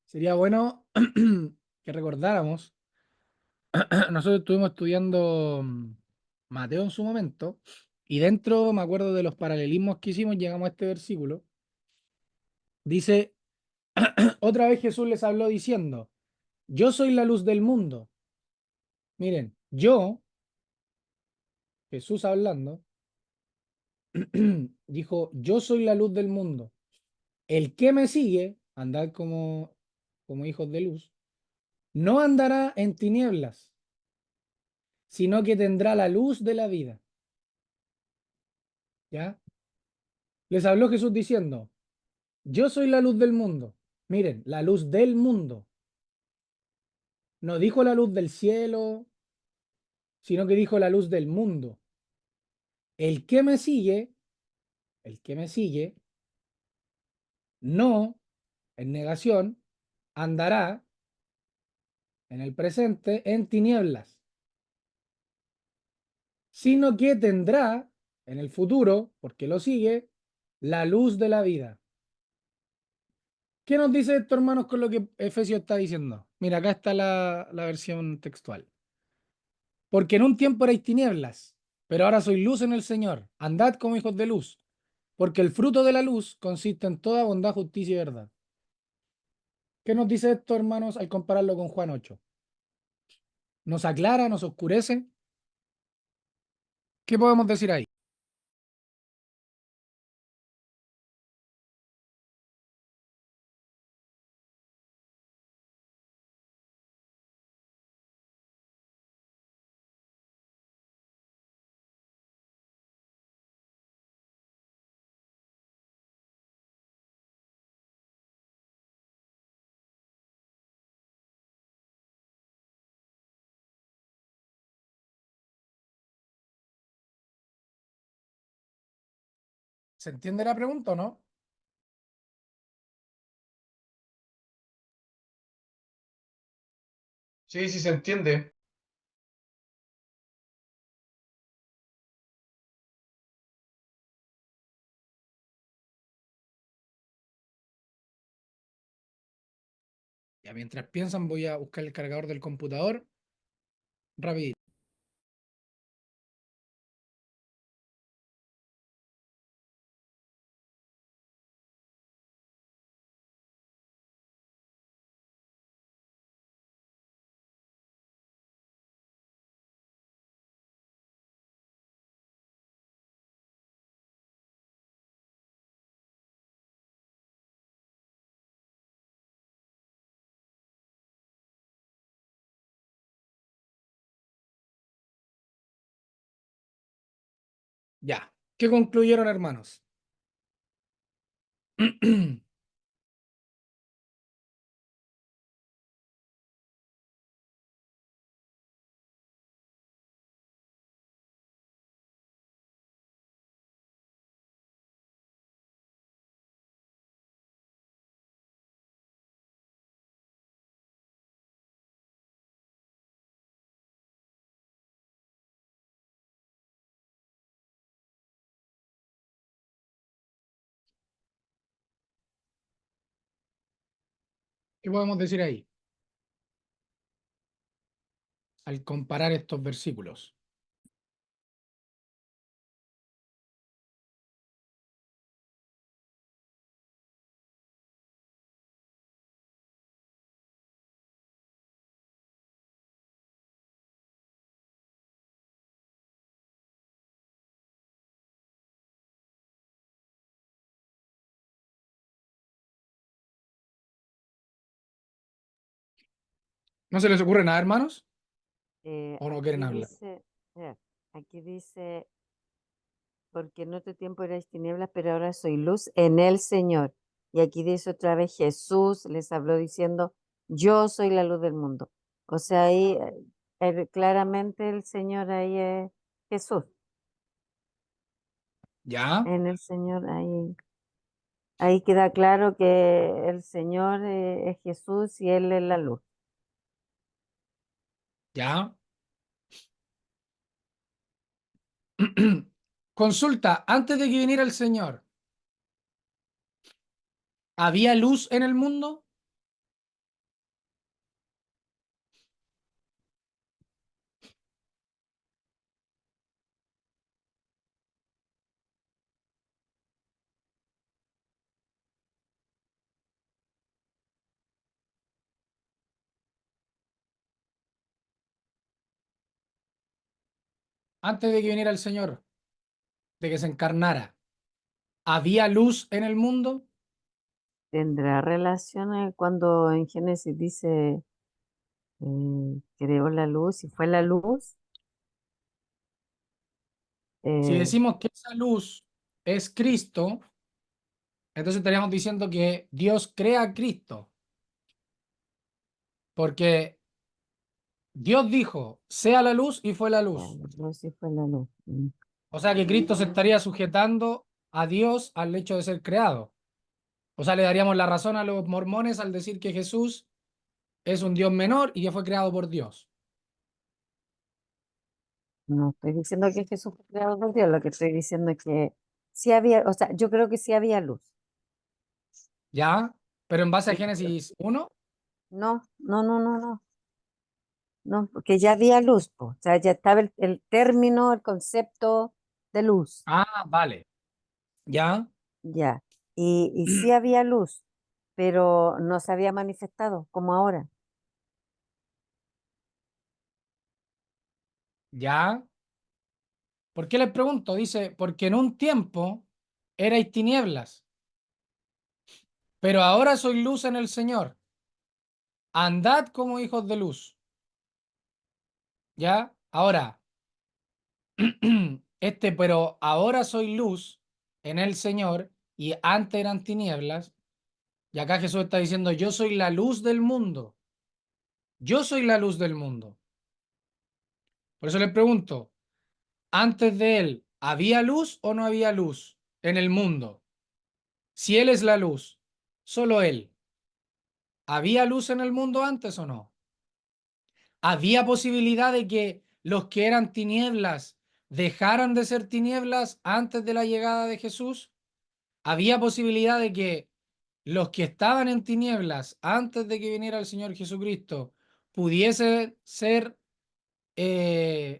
Sería bueno que recordáramos. Nosotros estuvimos estudiando Mateo en su momento, y dentro, me acuerdo de los paralelismos que hicimos, llegamos a este versículo. Dice, otra vez Jesús les habló diciendo, yo soy la luz del mundo. Miren, yo, Jesús hablando, dijo, yo soy la luz del mundo. El que me sigue, andad como hijos de luz, no andará en tinieblas, sino que tendrá la luz de la vida. ¿Ya? Les habló Jesús diciendo, yo soy la luz del mundo. Miren, la luz del mundo. No dijo la luz del cielo, sino que dijo la luz del mundo. El que me sigue, el que me sigue, no, en negación, andará en el presente en tinieblas, sino que tendrá en el futuro, porque lo sigue, la luz de la vida. ¿Qué nos dice esto, hermanos, con lo que Efesios está diciendo? Mira, acá está la versión textual. Porque en un tiempo erais tinieblas, pero ahora sois luz en el Señor. Andad como hijos de luz, porque el fruto de la luz consiste en toda bondad, justicia y verdad. ¿Qué nos dice esto, hermanos, al compararlo con Juan 8? ¿Nos aclara, nos oscurece? ¿Qué podemos decir ahí? ¿Se entiende la pregunta o no? Sí, sí se entiende. Ya, mientras piensan, voy a buscar el cargador del computador. Rapidito. Ya. ¿Qué concluyeron, hermanos? ¿Qué podemos decir ahí al comparar estos versículos? ¿No se les ocurre nada, hermanos? ¿O no quieren Aquí hablar? dice, ya, aquí dice, porque en otro tiempo erais tinieblas, pero ahora soy luz en el Señor. Y aquí dice otra vez, Jesús les habló diciendo, yo soy la luz del mundo. O sea, ahí claramente el Señor ahí es Jesús. ¿Ya? En el Señor ahí queda claro que el Señor es Jesús y Él es la luz. ¿Ya? Consulta, antes de que viniera el Señor, ¿había luz en el mundo? Antes de que viniera el Señor, de que se encarnara, ¿había luz en el mundo? ¿Tendrá relación cuando en Génesis dice, creó la luz y fue la luz? Si Eh, decimos que esa luz es Cristo, entonces estaríamos diciendo que Dios crea a Cristo, porque Dios dijo, sea la luz y fue la ya, luz. la luz y fue la luz. O sea que Cristo se estaría sujetando a Dios al hecho de ser creado. O sea, le daríamos la razón a los mormones al decir que Jesús es un Dios menor y que fue creado por Dios. No estoy diciendo que Jesús fue creado por Dios, lo que estoy diciendo es que sí había, o sea, yo creo que sí había luz. ¿Ya? Pero en base a Sí, Génesis 1, no, no, no, no, no, no, porque ya había luz, po. O sea, ya estaba el término, el concepto de luz, vale. ¿Ya? ya. Y sí había luz, pero no se había manifestado como ahora. ¿Ya? ¿Por qué les pregunto? Dice, porque en un tiempo erais tinieblas, pero ahora soy luz en el Señor. Andad como hijos de luz. ¿Ya? Ahora, pero ahora soy luz en el Señor y antes eran tinieblas. Y acá Jesús está diciendo, yo soy la luz del mundo. Yo soy la luz del mundo. Por eso les pregunto, antes de él, ¿había luz o no había luz en el mundo? Si él es la luz, solo él. ¿Había luz en el mundo antes o no? ¿Había posibilidad de que los que eran tinieblas dejaran de ser tinieblas antes de la llegada de Jesús? ¿Había posibilidad de que los que estaban en tinieblas antes de que viniera el Señor Jesucristo pudiesen ser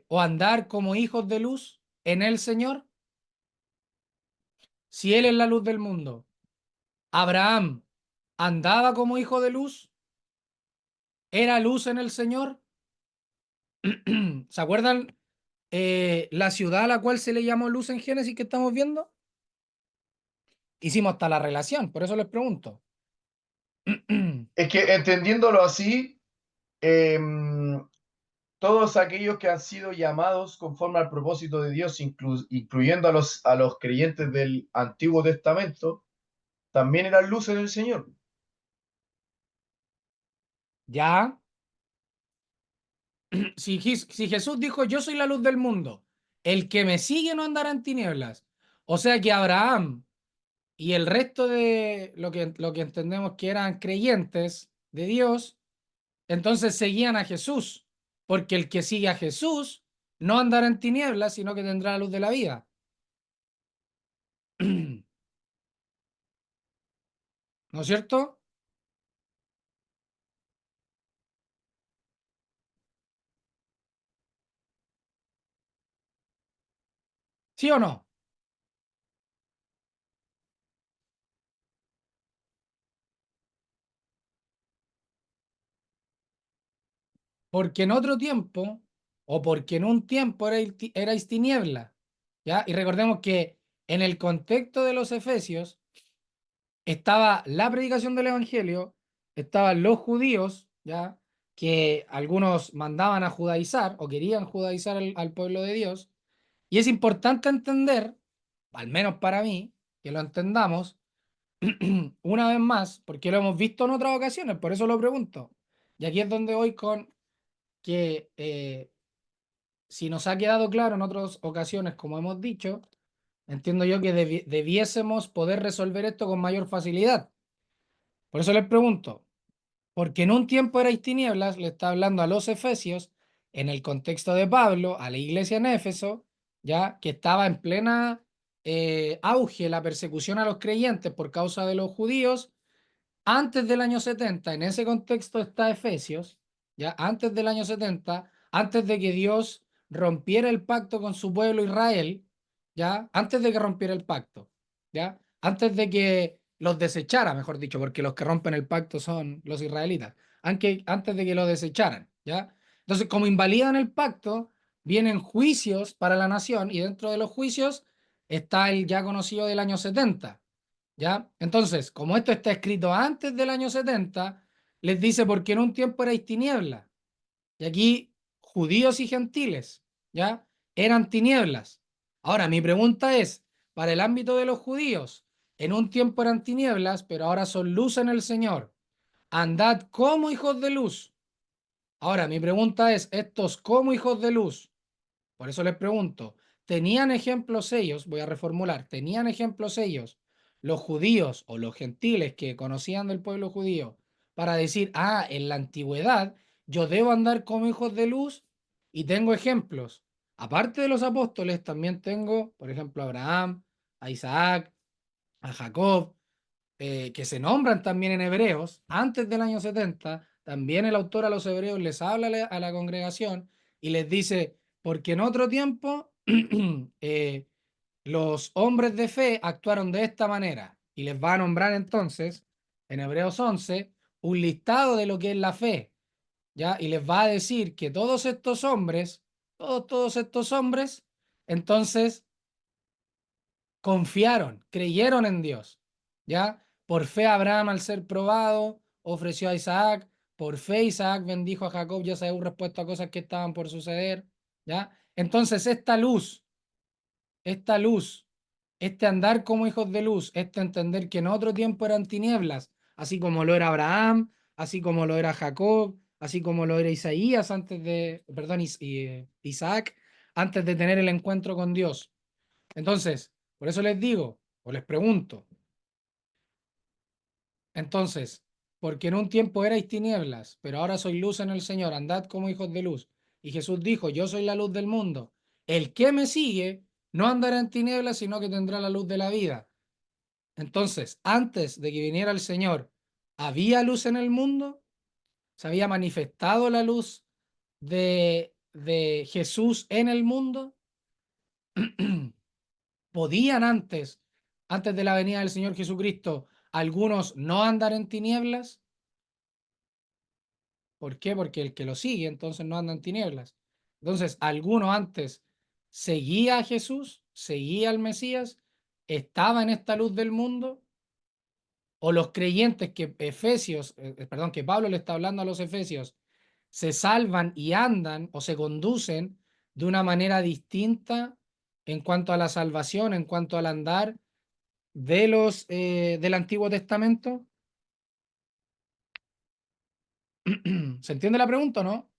o andar como hijos de luz en el Señor? Si Él es la luz del mundo, ¿Abraham andaba como hijo de luz? ¿Era luz en el Señor? ¿Se acuerdan la ciudad a la cual se le llamó luz en Génesis que estamos viendo? Hicimos hasta la relación, por eso les pregunto. Es que entendiéndolo así, em, todos aquellos que han sido llamados conforme al propósito de Dios, incluyendo a los creyentes del Antiguo Testamento, también eran luces del Señor. Ya. Si Jesús dijo, yo soy la luz del mundo, el que me sigue no andará en tinieblas. O sea que Abraham y el resto de lo que entendemos que eran creyentes de Dios, entonces seguían a Jesús, porque el que sigue a Jesús no andará en tinieblas, sino que tendrá la luz de la vida. ¿No es cierto? ¿Sí o no? Porque en otro tiempo, o porque en un tiempo erais tinieblas, ¿ya? Y recordemos que en el contexto de los Efesios estaba la predicación del Evangelio, estaban los judíos, ¿ya? Que algunos mandaban a judaizar o querían judaizar al pueblo de Dios. Y es importante entender, al menos para mí, que lo entendamos una vez más, porque lo hemos visto en otras ocasiones, por eso lo pregunto. Y aquí es donde voy con que si nos ha quedado claro en otras ocasiones, como hemos dicho, entiendo yo que debiésemos poder resolver esto con mayor facilidad. Por eso les pregunto, porque en un tiempo erais tinieblas, le está hablando a los efesios, en el contexto de Pablo, a la iglesia en Éfeso, ya que estaba en plena auge la persecución a los creyentes por causa de los judíos, antes del año 70, en ese contexto está Efesios, ya antes del año 70, antes de que Dios rompiera el pacto con su pueblo Israel, ya antes de que rompiera el pacto, ya antes de que los desechara, mejor dicho, porque los que rompen el pacto son los israelitas, antes de que lo desecharan, ya. Entonces, como invalidan el pacto, vienen juicios para la nación y dentro de los juicios está el ya conocido del año 70. ¿Ya? Entonces, como esto está escrito antes del año 70, les dice, porque en un tiempo erais tinieblas. Y aquí, judíos y gentiles, ¿ya? Eran tinieblas. Ahora, mi pregunta es, para el ámbito de los judíos, en un tiempo eran tinieblas, pero ahora son luz en el Señor. Andad como hijos de luz. Ahora, mi pregunta es, estos como hijos de luz, por eso les pregunto, ¿tenían ejemplos ellos? Voy a reformular, ¿tenían ejemplos ellos, los judíos o los gentiles que conocían del pueblo judío, para decir, ah, en la antigüedad yo debo andar como hijos de luz y tengo ejemplos? Aparte de los apóstoles, también tengo, por ejemplo, a Abraham, a Isaac, a Jacob, que se nombran también en Hebreos, antes del año 70, también el autor a los Hebreos les habla a la congregación y les dice, porque en otro tiempo eh, los hombres de fe actuaron de esta manera y les va a nombrar entonces en Hebreos 11 un listado de lo que es la fe, ¿ya? Y les va a decir que todos estos hombres, todos estos hombres, entonces confiaron, creyeron en Dios, ¿ya? Por fe Abraham al ser probado ofreció a Isaac, por fe Isaac bendijo a Jacob y a Esaú respecto a cosas que estaban por suceder, ¿ya? Entonces esta luz, este andar como hijos de luz, este entender que en otro tiempo eran tinieblas, así como lo era Abraham, así como lo era Jacob, así como lo era Isaías antes de, perdón, Isaac, antes de tener el encuentro con Dios. Entonces, por eso les digo, o les pregunto, entonces, porque en un tiempo erais tinieblas, pero ahora soy luz en el Señor, andad como hijos de luz. Y Jesús dijo, yo soy la luz del mundo. El que me sigue no andará en tinieblas, sino que tendrá la luz de la vida. Entonces, antes de que viniera el Señor, ¿había luz en el mundo? ¿Se había manifestado la luz de Jesús en el mundo? ¿Podían antes de la venida del Señor Jesucristo, algunos no andar en tinieblas? ¿Por qué? Porque el que lo sigue entonces no anda en tinieblas. Entonces, alguno antes seguía a Jesús, seguía al Mesías, estaba en esta luz del mundo, o los creyentes que Efesios, perdón, que Pablo le está hablando a los Efesios, se salvan y andan o se conducen de una manera distinta en cuanto a la salvación, en cuanto al andar de del Antiguo Testamento? ¿Se entiende la pregunta o no?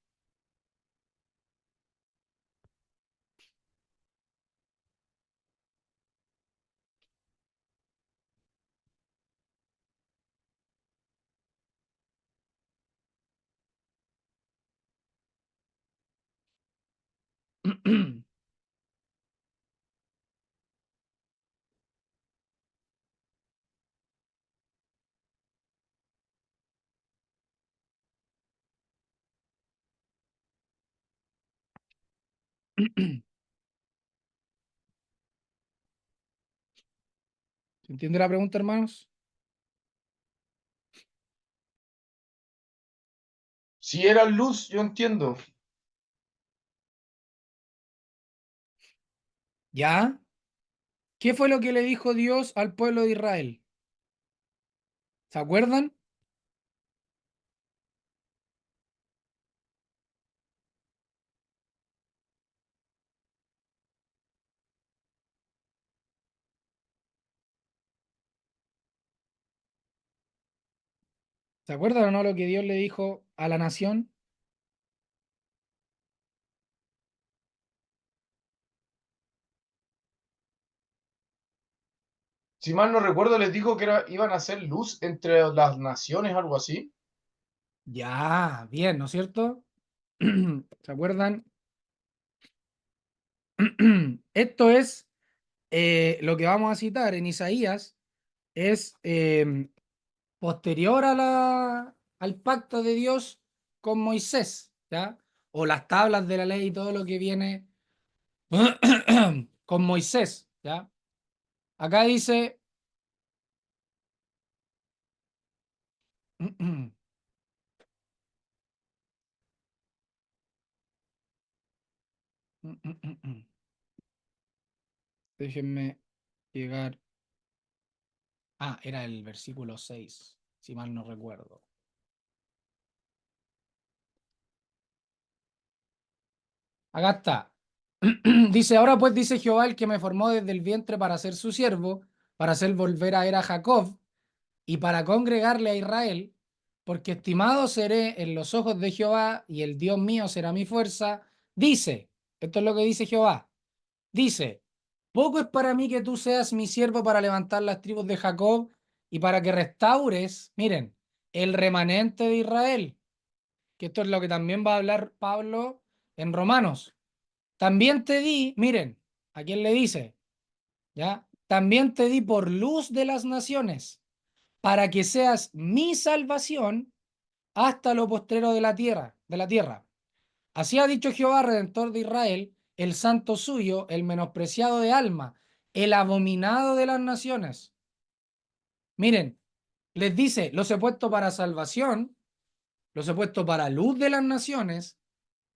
¿Se entiende la pregunta, hermanos? Si eran luz, yo entiendo. ¿Ya? ¿Qué fue lo que le dijo Dios al pueblo de Israel? ¿Se acuerdan? ¿Se acuerdan o no lo que Dios le dijo a la nación? Si mal no recuerdo, les dijo que iban a ser luz entre las naciones, algo así. Ya, bien, ¿no es cierto? ¿Se acuerdan? Esto es lo que vamos a citar en Isaías, es posterior a al pacto de Dios con Moisés, ¿ya? O las tablas de la ley y todo lo que viene con Moisés, ¿ya? Acá dice, déjenme llegar. Ah, era el versículo 6 si mal no recuerdo. Acá está. Dice, ahora pues dice Jehová, el que me formó desde el vientre para ser su siervo, para hacer volver a era Jacob y para congregarle a Israel, porque estimado seré en los ojos de Jehová y el Dios mío será mi fuerza. Dice, esto es lo que dice Jehová, dice, poco es para mí que tú seas mi siervo para levantar las tribus de Jacob y para que restaures, miren, el remanente de Israel, que esto es lo que también va a hablar Pablo en Romanos. También te di, miren, ¿a quién le dice? ¿Ya? También te di por luz de las naciones, para que seas mi salvación hasta lo postrero de la tierra. Así ha dicho Jehová, redentor de Israel, el santo suyo, el menospreciado de alma, el abominado de las naciones. Miren, les dice, los he puesto para salvación, los he puesto para luz de las naciones,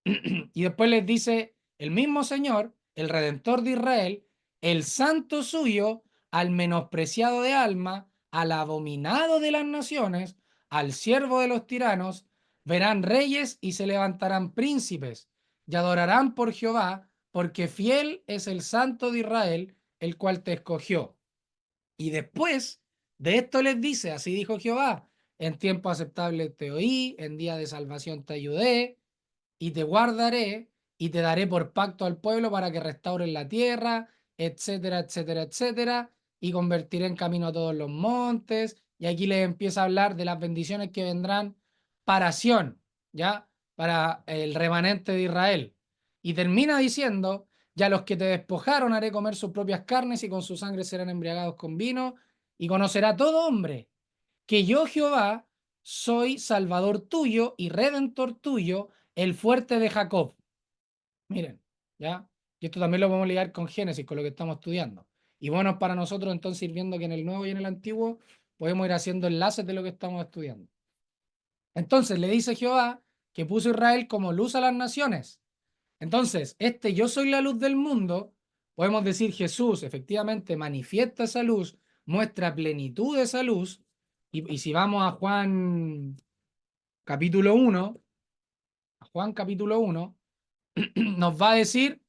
y después les dice el mismo Señor, el Redentor de Israel, el santo suyo, al menospreciado de alma, al abominado de las naciones, al siervo de los tiranos, verán reyes y se levantarán príncipes, y adorarán por Jehová, porque fiel es el santo de Israel, el cual te escogió. Y después de esto les dice, así dijo Jehová, en tiempo aceptable te oí, en día de salvación te ayudé, y te guardaré y te daré por pacto al pueblo para que restauren la tierra, etcétera, etcétera, etcétera, y convertiré en camino a todos los montes. Y aquí les empieza a hablar de las bendiciones que vendrán para Sión, ¿ya? Para el remanente de Israel. Y termina diciendo, ya los que te despojaron haré comer sus propias carnes y con su sangre serán embriagados con vino, y conocerá todo hombre que yo Jehová soy salvador tuyo y redentor tuyo, el fuerte de Jacob. Miren, ¿ya? Y esto también lo podemos ligar con Génesis, con lo que estamos estudiando. Y bueno, para nosotros entonces ir viendo que en el Nuevo y en el Antiguo podemos ir haciendo enlaces de lo que estamos estudiando. Entonces le dice Jehová que puso Israel como luz a las naciones. Entonces, yo soy la luz del mundo, podemos decir Jesús efectivamente manifiesta esa luz, muestra plenitud de esa luz, y si vamos a Juan capítulo 1, Juan capítulo 1, nos va a decir,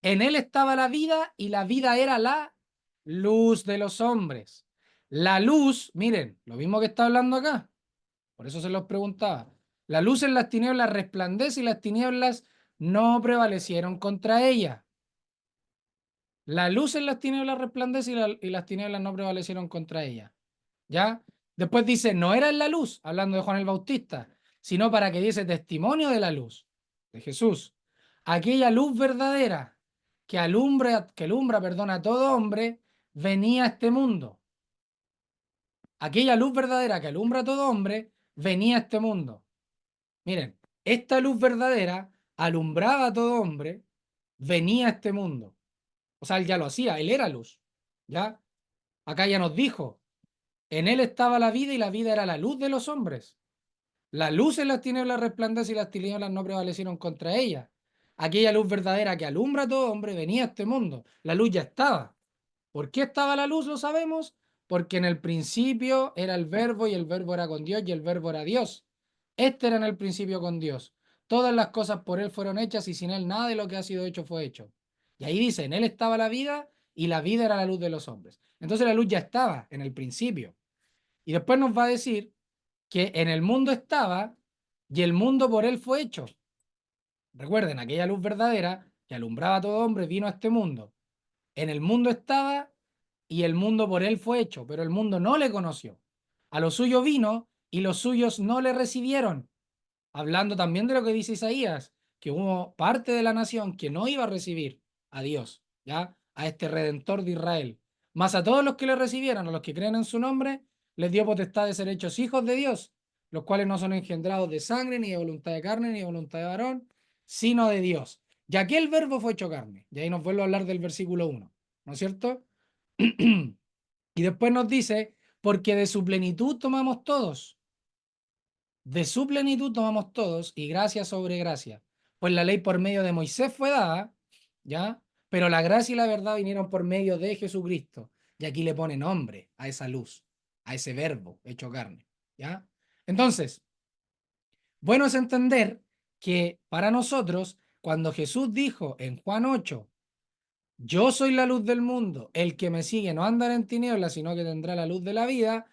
en él estaba la vida y la vida era la luz de los hombres. La luz, miren, lo mismo que está hablando acá, por eso se los preguntaba. La luz en las tinieblas resplandece y las tinieblas no prevalecieron contra ella. La luz en las tinieblas resplandece y las tinieblas no prevalecieron contra ella. ¿Ya? Después dice, no era en la luz, hablando de Juan el Bautista, sino para que diese testimonio de la luz, de Jesús. Aquella luz verdadera que alumbra, perdón, a todo hombre, venía a este mundo. Aquella luz verdadera que alumbra a todo hombre, venía a este mundo. Miren, esta luz verdadera alumbraba a todo hombre, venía a este mundo. O sea, él ya lo hacía, él era luz. ¿Ya? Acá ya nos dijo, en él estaba la vida y la vida era la luz de los hombres. La luz en las tinieblas resplandece y las tinieblas no prevalecieron contra ella. Aquella luz verdadera que alumbra a todo hombre venía a este mundo. La luz ya estaba. ¿Por qué estaba la luz? Lo sabemos. Porque en el principio era el verbo y el verbo era con Dios y el verbo era Dios. Este era en el principio con Dios. Todas las cosas por él fueron hechas y sin él nada de lo que ha sido hecho fue hecho. Y ahí dice, en él estaba la vida y la vida era la luz de los hombres. Entonces la luz ya estaba en el principio. Y después nos va a decir que en el mundo estaba y el mundo por él fue hecho. Recuerden, aquella luz verdadera que alumbraba a todo hombre vino a este mundo. En el mundo estaba y el mundo por él fue hecho, pero el mundo no le conoció. A lo suyo vino y los suyos no le recibieron. Hablando también de lo que dice Isaías, que hubo parte de la nación que no iba a recibir a Dios, ¿ya? A este Redentor de Israel. Mas a todos los que le recibieron, a los que creen en su nombre, les dio potestad de ser hechos hijos de Dios, los cuales no son engendrados de sangre, ni de voluntad de carne, ni de voluntad de varón, sino de Dios. Ya que el verbo fue hecho carne. Y ahí nos vuelvo a hablar del versículo 1, ¿no es cierto? Y después nos dice, porque de su plenitud tomamos todos. De su plenitud tomamos todos y gracia sobre gracia. Pues la ley por medio de Moisés fue dada, ¿ya? Pero la gracia y la verdad vinieron por medio de Jesucristo. Y aquí le pone nombre a esa luz, a ese verbo hecho carne, ¿ya? Entonces, bueno es entender que para nosotros, cuando Jesús dijo en Juan 8, yo soy la luz del mundo, el que me sigue no andará en tinieblas, sino que tendrá la luz de la vida,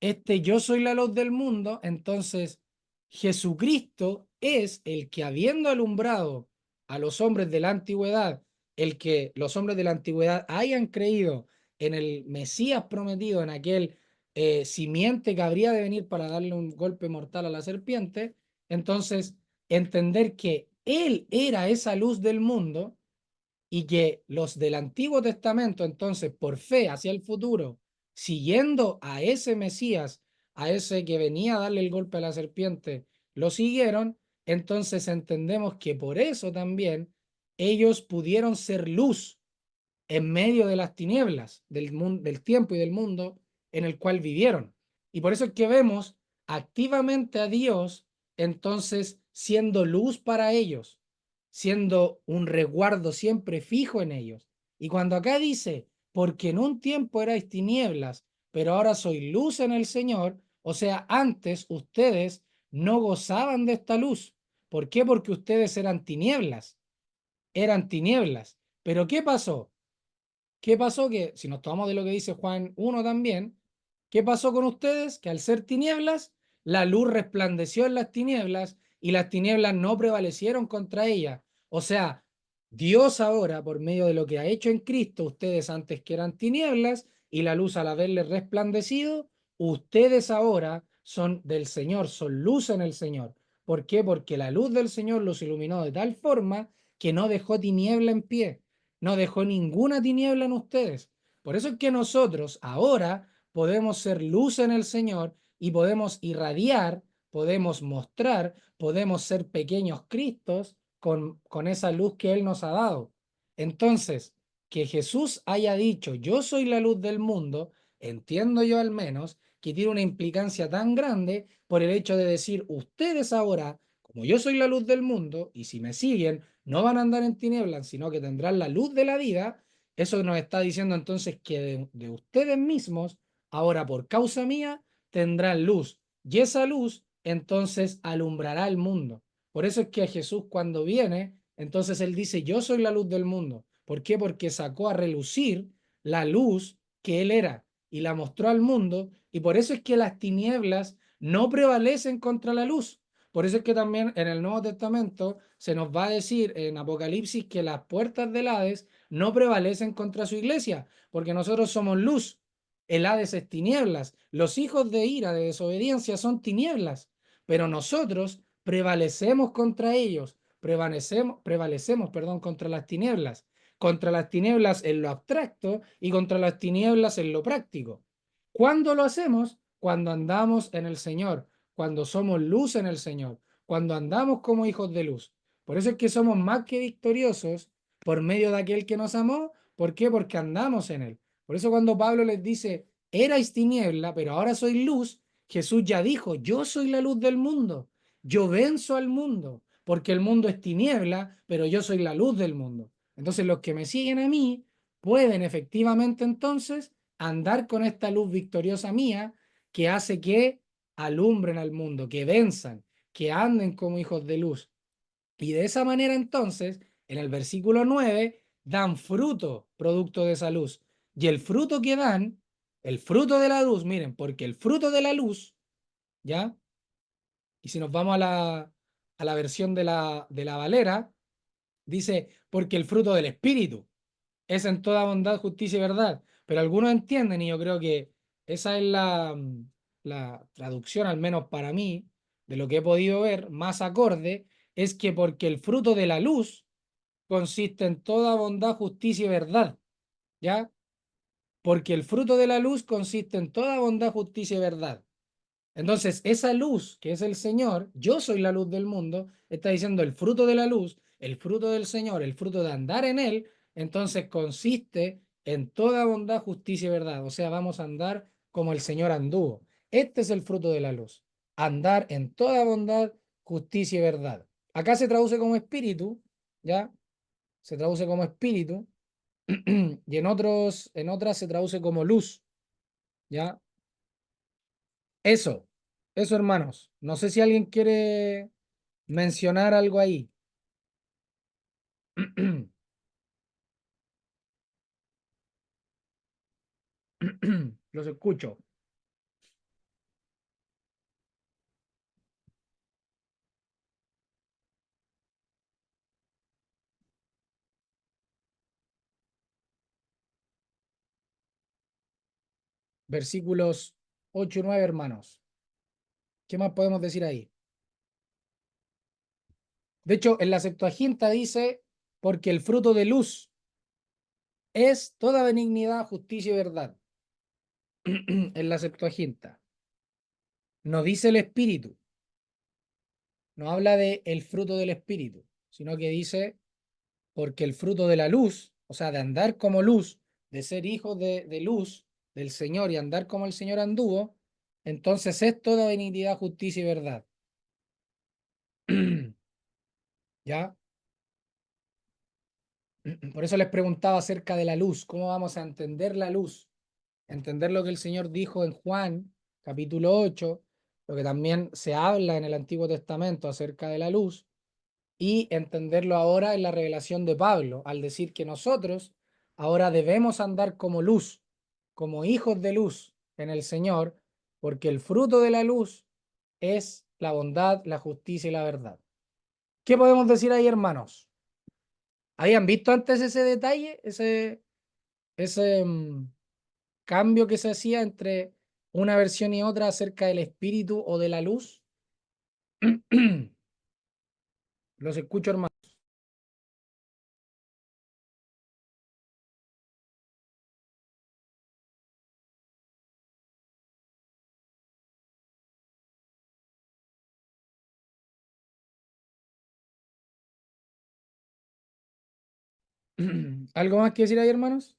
yo soy la luz del mundo, entonces Jesucristo es el que habiendo alumbrado a los hombres de la antigüedad, el que los hombres de la antigüedad hayan creído en el Mesías prometido, en aquel simiente que habría de venir para darle un golpe mortal a la serpiente, entonces entender que Él era esa luz del mundo y que los del Antiguo Testamento, entonces, por fe hacia el futuro, siguiendo a ese Mesías, a ese que venía a darle el golpe a la serpiente, lo siguieron, entonces entendemos que por eso también ellos pudieron ser luz en medio de las tinieblas del tiempo y del mundo en el cual vivieron. Y por eso es que vemos activamente a Dios entonces siendo luz para ellos, siendo un resguardo siempre fijo en ellos. Y cuando acá dice, porque en un tiempo erais tinieblas, pero ahora soy luz en el Señor, o sea, antes ustedes no gozaban de esta luz. ¿Por qué? Porque ustedes eran tinieblas. Eran tinieblas. Pero ¿qué pasó? ¿Qué pasó? Que si nos tomamos de lo que dice Juan 1 también, ¿qué pasó con ustedes? Que al ser tinieblas, la luz resplandeció en las tinieblas y las tinieblas no prevalecieron contra ella. O sea, Dios ahora, por medio de lo que ha hecho en Cristo, ustedes antes que eran tinieblas y la luz al haberle resplandecido, ustedes ahora son del Señor, son luz en el Señor. ¿Por qué? Porque la luz del Señor los iluminó de tal forma que no dejó tiniebla en pie, no dejó ninguna tiniebla en ustedes. Por eso es que nosotros ahora podemos ser luz en el Señor y podemos irradiar, podemos mostrar, podemos ser pequeños Cristos con esa luz que Él nos ha dado. Entonces, que Jesús haya dicho, yo soy la luz del mundo, entiendo yo al menos que tiene una implicancia tan grande por el hecho de decir, ustedes ahora, como yo soy la luz del mundo, y si me siguen, no van a andar en tinieblas, sino que tendrán la luz de la vida. Eso nos está diciendo entonces que de ustedes mismos, ahora por causa mía, tendrán luz. Y esa luz entonces alumbrará el mundo. Por eso es que a Jesús cuando viene, entonces él dice, yo soy la luz del mundo. ¿Por qué? Porque sacó a relucir la luz que él era y la mostró al mundo, y por eso es que las tinieblas no prevalecen contra la luz. Por eso es que también en el Nuevo Testamento se nos va a decir en Apocalipsis que las puertas del Hades no prevalecen contra su iglesia, porque nosotros somos luz. El Hades es tinieblas. Los hijos de ira, de desobediencia, son tinieblas, pero nosotros prevalecemos contra ellos, prevalecemos, perdón, contra las tinieblas en lo abstracto y contra las tinieblas en lo práctico. ¿Cuándo lo hacemos? Cuando andamos en el Señor, cuando somos luz en el Señor, cuando andamos como hijos de luz. Por eso es que somos más que victoriosos por medio de aquel que nos amó. ¿Por qué? Porque andamos en él. Por eso cuando Pablo les dice, erais tiniebla, pero ahora soy luz, Jesús ya dijo, yo soy la luz del mundo, yo venzo al mundo, porque el mundo es tiniebla, pero yo soy la luz del mundo. Entonces los que me siguen a mí pueden efectivamente entonces andar con esta luz victoriosa mía que hace que alumbren al mundo, que venzan, que anden como hijos de luz. Y de esa manera entonces, en el versículo 9, dan fruto, producto de esa luz. Y el fruto que dan, el fruto de la luz, miren, porque el fruto de la luz, ¿ya? Y si nos vamos a la versión de la Valera, dice, porque el fruto del Espíritu es en toda bondad, justicia y verdad. Pero algunos entienden, y yo creo que esa es la traducción, al menos para mí, de lo que he podido ver, más acorde, es que porque el fruto de la luz consiste en toda bondad, justicia y verdad, ¿ya? Porque el fruto de la luz consiste en toda bondad, justicia y verdad. Entonces, esa luz que es el Señor, yo soy la luz del mundo, está diciendo el fruto de la luz, el fruto del Señor, el fruto de andar en Él, entonces consiste en toda bondad, justicia y verdad. O sea, vamos a andar como el Señor anduvo. Este es el fruto de la luz, andar en toda bondad, justicia y verdad. Acá se traduce como espíritu, ¿ya? Se traduce como espíritu, y en otras se traduce como luz, ¿ya? Eso, eso, hermanos. No sé si alguien quiere mencionar algo ahí. Los escucho. Versículos 8 y 9, hermanos. ¿Qué más podemos decir ahí? De hecho, en la Septuaginta dice, porque el fruto de luz es toda benignidad, justicia y verdad. En la Septuaginta. No dice el espíritu, no habla de el fruto del espíritu, sino que dice, porque el fruto de la luz, o sea, de andar como luz, de ser hijos de luz del Señor y andar como el Señor anduvo, entonces es toda benignidad, justicia y verdad. ¿Ya? Por eso les preguntaba acerca de la luz, ¿cómo vamos a entender la luz? Entender lo que el Señor dijo en Juan, capítulo 8, lo que también se habla en el Antiguo Testamento acerca de la luz, y entenderlo ahora en la revelación de Pablo, al decir que nosotros ahora debemos andar como luz, como hijos de luz en el Señor, porque el fruto de la luz es la bondad, la justicia y la verdad. ¿Qué podemos decir ahí, hermanos? ¿Habían visto antes ese detalle, ese cambio que se hacía entre una versión y otra acerca del espíritu o de la luz? Los escucho, hermanos. ¿Algo más que decir ahí, hermanos?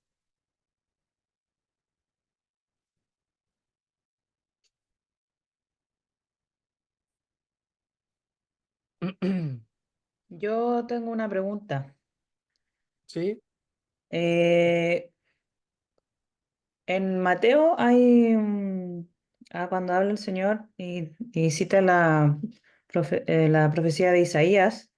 Yo tengo una pregunta. Sí. Eh, en Mateo hay, cuando habla el Señor y cita la profecía de Isaías.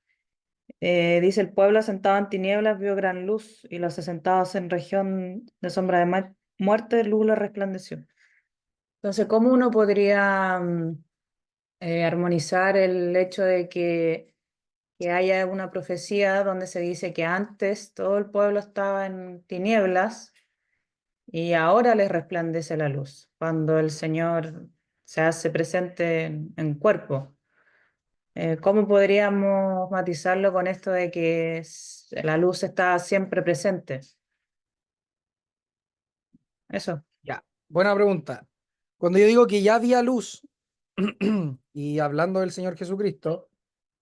Dice, el pueblo asentado en tinieblas vio gran luz y los asentados en región de sombra de muerte, luz les resplandeció. Entonces, ¿cómo uno podría armonizar el hecho de que haya una profecía donde se dice que antes todo el pueblo estaba en tinieblas y ahora les resplandece la luz, cuando el Señor se hace presente en cuerpo? ¿Cómo podríamos matizarlo con esto de que la luz está siempre presente? Eso. Ya, buena pregunta. Cuando yo digo que ya había luz, y hablando del Señor Jesucristo,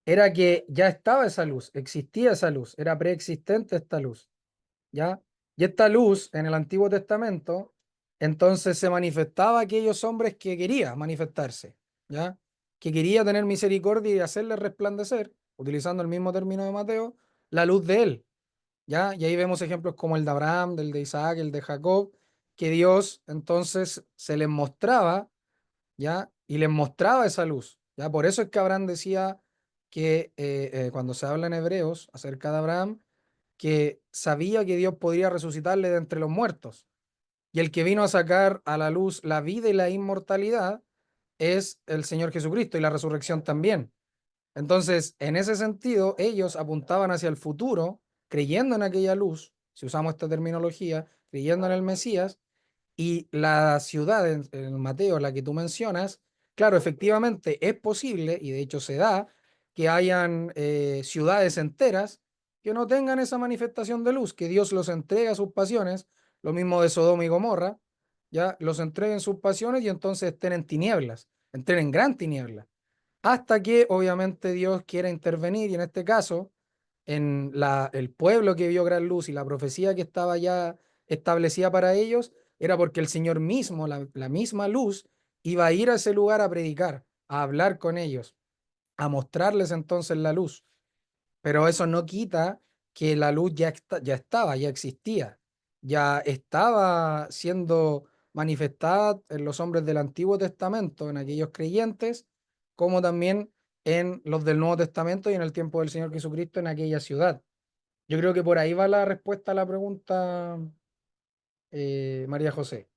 era que ya estaba esa luz, existía esa luz, era preexistente esta luz, ¿ya? Y esta luz en el Antiguo Testamento, entonces se manifestaba a aquellos hombres que quería manifestarse, ¿ya? Que quería tener misericordia y hacerle resplandecer, utilizando el mismo término de Mateo, la luz de él, ¿ya? Y ahí vemos ejemplos como el de Abraham, del de Isaac, el de Jacob, que Dios entonces se les mostraba, ¿ya? Y les mostraba esa luz, ¿ya? Por eso es que Abraham decía que cuando se habla en Hebreos acerca de Abraham, que sabía que Dios podría resucitarle de entre los muertos. Y el que vino a sacar a la luz la vida y la inmortalidad es el Señor Jesucristo y la resurrección también. Entonces, en ese sentido, ellos apuntaban hacia el futuro, creyendo en aquella luz, si usamos esta terminología, creyendo en el Mesías, y la ciudad en Mateo, la que tú mencionas, claro, efectivamente es posible, y de hecho se da, que hayan ciudades enteras que no tengan esa manifestación de luz, que Dios los entrega a sus pasiones, lo mismo de Sodoma y Gomorra, ya los entreguen sus pasiones y entonces estén en tinieblas, estén en gran tiniebla, hasta que obviamente Dios quiera intervenir y en este caso, en el pueblo que vio gran luz y la profecía que estaba ya establecida para ellos, era porque el Señor mismo, la misma luz, iba a ir a ese lugar a predicar, a hablar con ellos, a mostrarles entonces la luz. Pero eso no quita que la luz ya estaba, ya existía, ya estaba siendo manifestada en los hombres del Antiguo Testamento, en aquellos creyentes, como también en los del Nuevo Testamento y en el tiempo del Señor Jesucristo en aquella ciudad. Yo creo que por ahí va la respuesta a la pregunta, María José.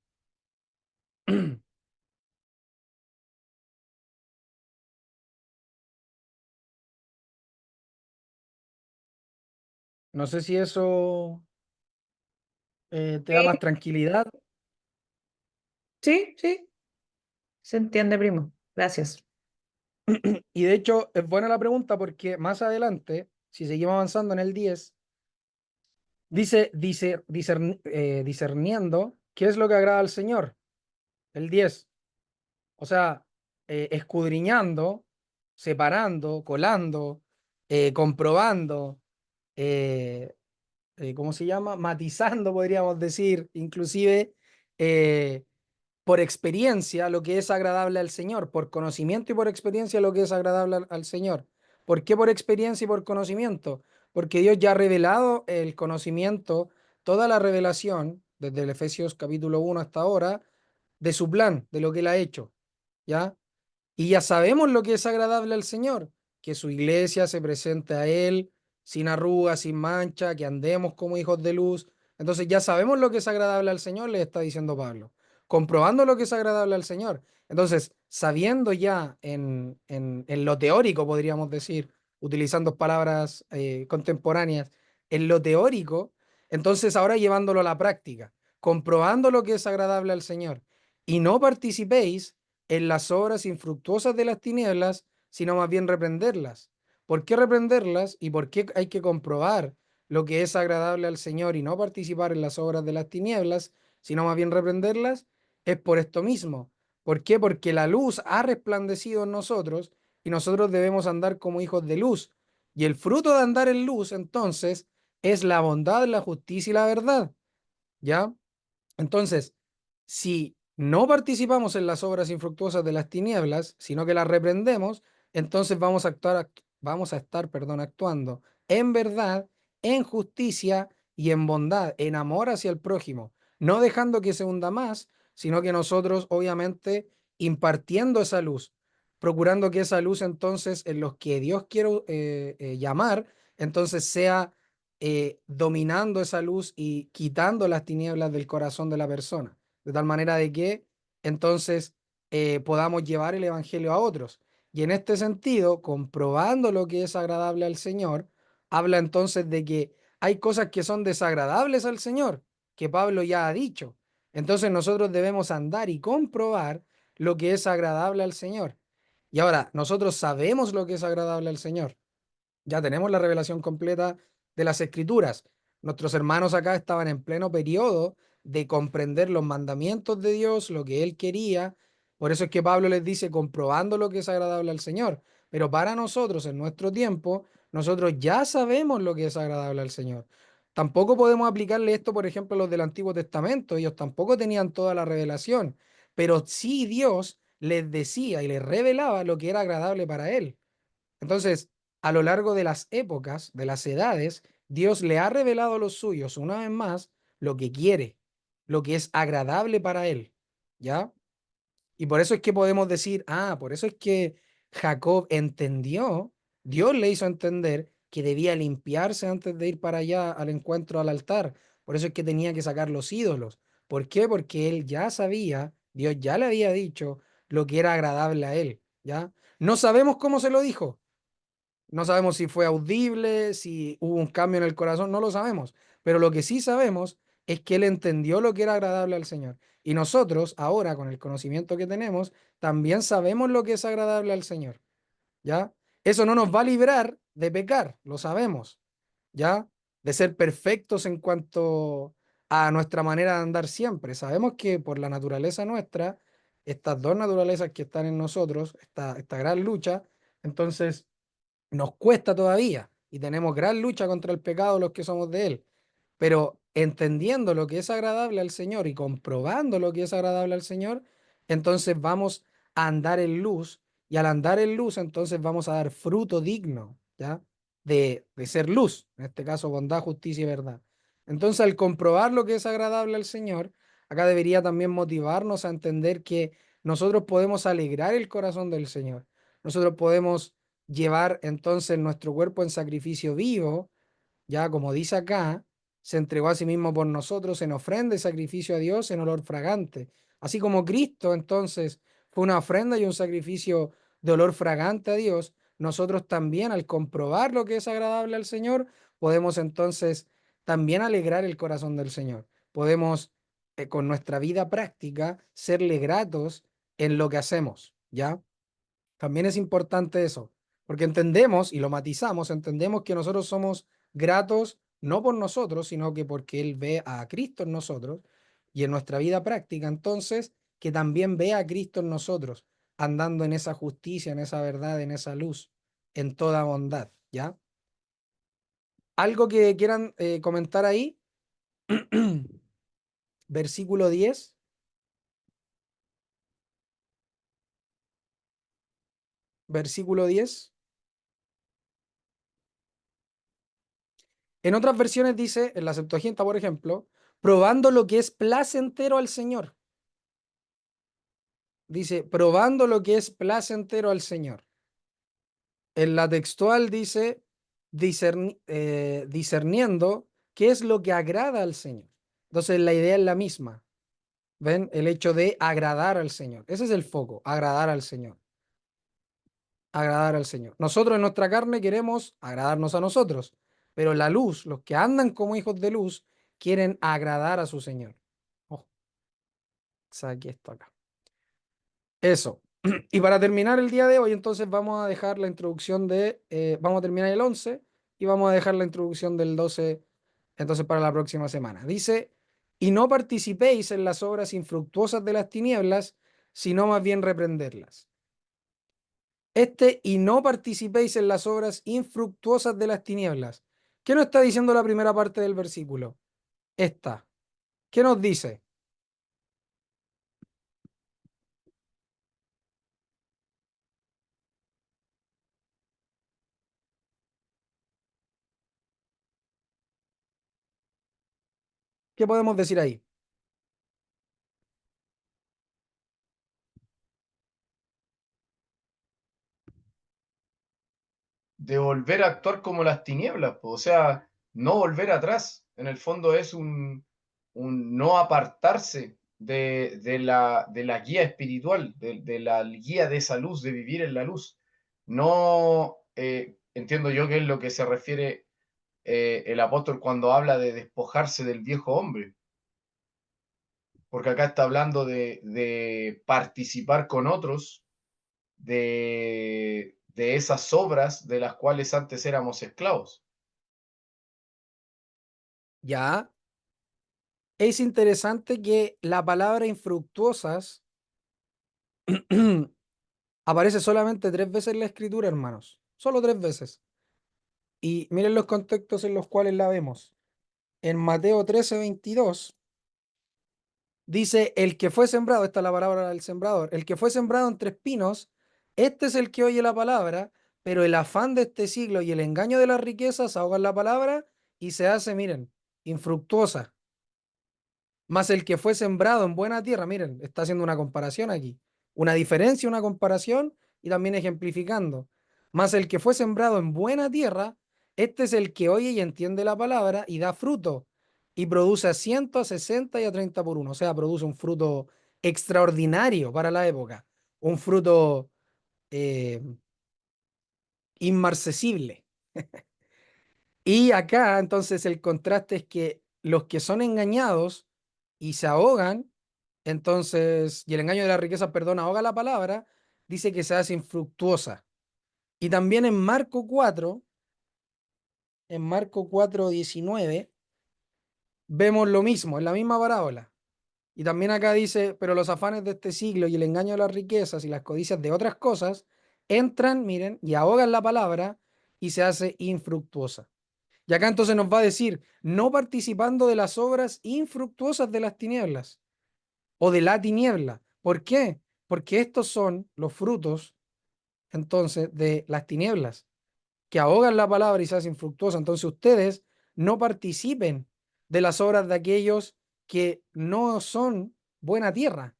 No sé si eso te da Sí, más tranquilidad. sí, sí, se entiende, primo. Gracias. Y de hecho es buena la pregunta porque más adelante, si seguimos avanzando en el 10, discerniendo qué es lo que agrada al Señor. El 10. O sea, escudriñando, separando, colando, comprobando, eh, ¿cómo se llama? Matizando, podríamos decir, inclusive eh, por experiencia lo que es agradable al Señor, por conocimiento y por experiencia lo que es agradable al Señor. ¿Por qué por experiencia y por conocimiento? Porque Dios ya ha revelado el conocimiento, toda la revelación, desde el Efesios capítulo 1 hasta ahora, de su plan, de lo que Él ha hecho, ¿ya? Y ya sabemos lo que es agradable al Señor, que su iglesia se presente a Él sin arrugas, sin mancha, que andemos como hijos de luz. Entonces ya sabemos lo que es agradable al Señor, le está diciendo Pablo, comprobando lo que es agradable al Señor. Entonces, sabiendo ya en lo teórico, podríamos decir, utilizando palabras contemporáneas, en lo teórico, entonces ahora llevándolo a la práctica, comprobando lo que es agradable al Señor. Y no participéis en las obras infructuosas de las tinieblas, sino más bien reprenderlas. ¿Por qué reprenderlas y por qué hay que comprobar lo que es agradable al Señor y no participar en las obras de las tinieblas, sino más bien reprenderlas? Es por esto mismo. ¿Por qué? Porque la luz ha resplandecido en nosotros y nosotros debemos andar como hijos de luz. Y el fruto de andar en luz, entonces, es la bondad, la justicia y la verdad. ¿Ya? Entonces, si no participamos en las obras infructuosas de las tinieblas, sino que las reprendemos, entonces vamos a estar, perdón, actuando en verdad, en justicia y en bondad, en amor hacia el prójimo, no dejando que se hunda más, sino que nosotros, obviamente, impartiendo esa luz, procurando que esa luz entonces en los que Dios quiere llamar, entonces sea dominando esa luz y quitando las tinieblas del corazón de la persona, de tal manera de que entonces podamos llevar el evangelio a otros. Y en este sentido, comprobando lo que es agradable al Señor, habla entonces de que hay cosas que son desagradables al Señor, que Pablo ya ha dicho. Entonces nosotros debemos andar y comprobar lo que es agradable al Señor. Y ahora, nosotros sabemos lo que es agradable al Señor. Ya tenemos la revelación completa de las Escrituras. Nuestros hermanos acá estaban en pleno periodo de comprender los mandamientos de Dios, lo que Él quería. Por eso es que Pablo les dice, comprobando lo que es agradable al Señor. Pero para nosotros, en nuestro tiempo, nosotros ya sabemos lo que es agradable al Señor. Tampoco podemos aplicarle esto, por ejemplo, a los del Antiguo Testamento. Ellos tampoco tenían toda la revelación, pero sí Dios les decía y les revelaba lo que era agradable para Él. Entonces, a lo largo de las épocas, de las edades, Dios le ha revelado a los suyos una vez más lo que quiere, lo que es agradable para él, ¿ya? Y por eso es que podemos decir, por eso es que Jacob entendió, Dios le hizo entender que debía limpiarse antes de ir para allá al encuentro al altar. Por eso es que tenía que sacar los ídolos. ¿Por qué? Porque él ya sabía, Dios ya le había dicho lo que era agradable a él, ¿ya? No sabemos cómo se lo dijo, no sabemos si fue audible, si hubo un cambio en el corazón, no lo sabemos. Pero lo que sí sabemos es que él entendió lo que era agradable al Señor. Y nosotros, ahora, con el conocimiento que tenemos, también sabemos lo que es agradable al Señor. ¿Ya? Eso no nos va a librar de pecar, lo sabemos. ¿Ya? De ser perfectos en cuanto a nuestra manera de andar siempre. Sabemos que por la naturaleza nuestra, estas dos naturalezas que están en nosotros, esta gran lucha, entonces nos cuesta todavía y tenemos gran lucha contra el pecado los que somos de Él, pero entendiendo lo que es agradable al Señor y comprobando lo que es agradable al Señor, entonces vamos a andar en luz y al andar en luz entonces vamos a dar fruto digno, ¿ya? De ser luz, en este caso bondad, justicia y verdad. Entonces al comprobar lo que es agradable al Señor, acá debería también motivarnos a entender que nosotros podemos alegrar el corazón del Señor. Nosotros podemos llevar entonces nuestro cuerpo en sacrificio vivo, ya como dice acá, se entregó a sí mismo por nosotros en ofrenda y sacrificio a Dios en olor fragante. Así como Cristo entonces fue una ofrenda y un sacrificio de olor fragante a Dios, nosotros también al comprobar lo que es agradable al Señor, podemos entonces también alegrar el corazón del Señor. Podemos con nuestra vida práctica serle gratos en lo que hacemos, ¿ya? También es importante eso, porque entendemos y lo matizamos, entendemos que nosotros somos gratos no por nosotros, sino que porque Él ve a Cristo en nosotros y en nuestra vida práctica, entonces, que también ve a Cristo en nosotros, andando en esa justicia, en esa verdad, en esa luz, en toda bondad, ¿ya? ¿Algo que quieran comentar ahí? Versículo 10. Versículo 10. En otras versiones dice, en la Septuaginta, por ejemplo, probando lo que es placentero al Señor. Dice, probando lo que es placentero al Señor. En la textual dice, discerniendo qué es lo que agrada al Señor. Entonces la idea es la misma. ¿Ven? El hecho de agradar al Señor. Ese es el foco, agradar al Señor. Agradar al Señor. Nosotros en nuestra carne queremos agradarnos a nosotros, pero la luz, los que andan como hijos de luz, quieren agradar a su Señor. Oh, saqué esto acá. Eso. Y para terminar el día de hoy, entonces vamos a dejar la introducción vamos a terminar el 11 y vamos a dejar la introducción del 12 entonces para la próxima semana. Dice, y no participéis en las obras infructuosas de las tinieblas, sino más bien reprenderlas. Y no participéis en las obras infructuosas de las tinieblas. ¿Qué nos está diciendo la primera parte del versículo? Esta. ¿Qué nos dice? ¿Qué podemos decir ahí? de volver a actuar como las tinieblas, po. O sea, no volver atrás. En el fondo es un no apartarse de la guía espiritual, de la guía de esa luz, de vivir en la luz. No entiendo yo que es lo que se refiere el apóstol cuando habla de despojarse del viejo hombre, porque acá está hablando de participar con otros de esas obras de las cuales antes éramos esclavos. Ya. Es interesante que la palabra infructuosas aparece solamente 3 veces en la escritura, hermanos. Solo 3 veces. Y miren los contextos en los cuales la vemos. En Mateo 13:22 dice, el que fue sembrado, esta es la palabra del sembrador, el que fue sembrado entre espinos, este es el que oye la palabra, pero el afán de este siglo y el engaño de las riquezas ahogan la palabra y se hace, miren, infructuosa. Más el que fue sembrado en buena tierra, miren, está haciendo una comparación aquí, una diferencia, una comparación y también ejemplificando. Más el que fue sembrado en buena tierra, este es el que oye y entiende la palabra y da fruto y produce a 100, a 60 y a 30 por uno. O sea, produce un fruto extraordinario para la época, un fruto eh, inmarcesible. Y acá entonces el contraste es que los que son engañados y se ahogan, entonces, y el engaño de la riqueza, perdón, ahoga la palabra, dice que se hace infructuosa. Y también en Marco 4:19, vemos lo mismo, en la misma parábola. Y también acá dice, pero los afanes de este siglo y el engaño de las riquezas y las codicias de otras cosas entran, miren, y ahogan la palabra y se hace infructuosa. Y acá entonces nos va a decir, no participando de las obras infructuosas de las tinieblas o de la tiniebla. ¿Por qué? Porque estos son los frutos entonces de las tinieblas que ahogan la palabra y se hacen infructuosa. Entonces ustedes no participen de las obras de aquellos que no son buena tierra,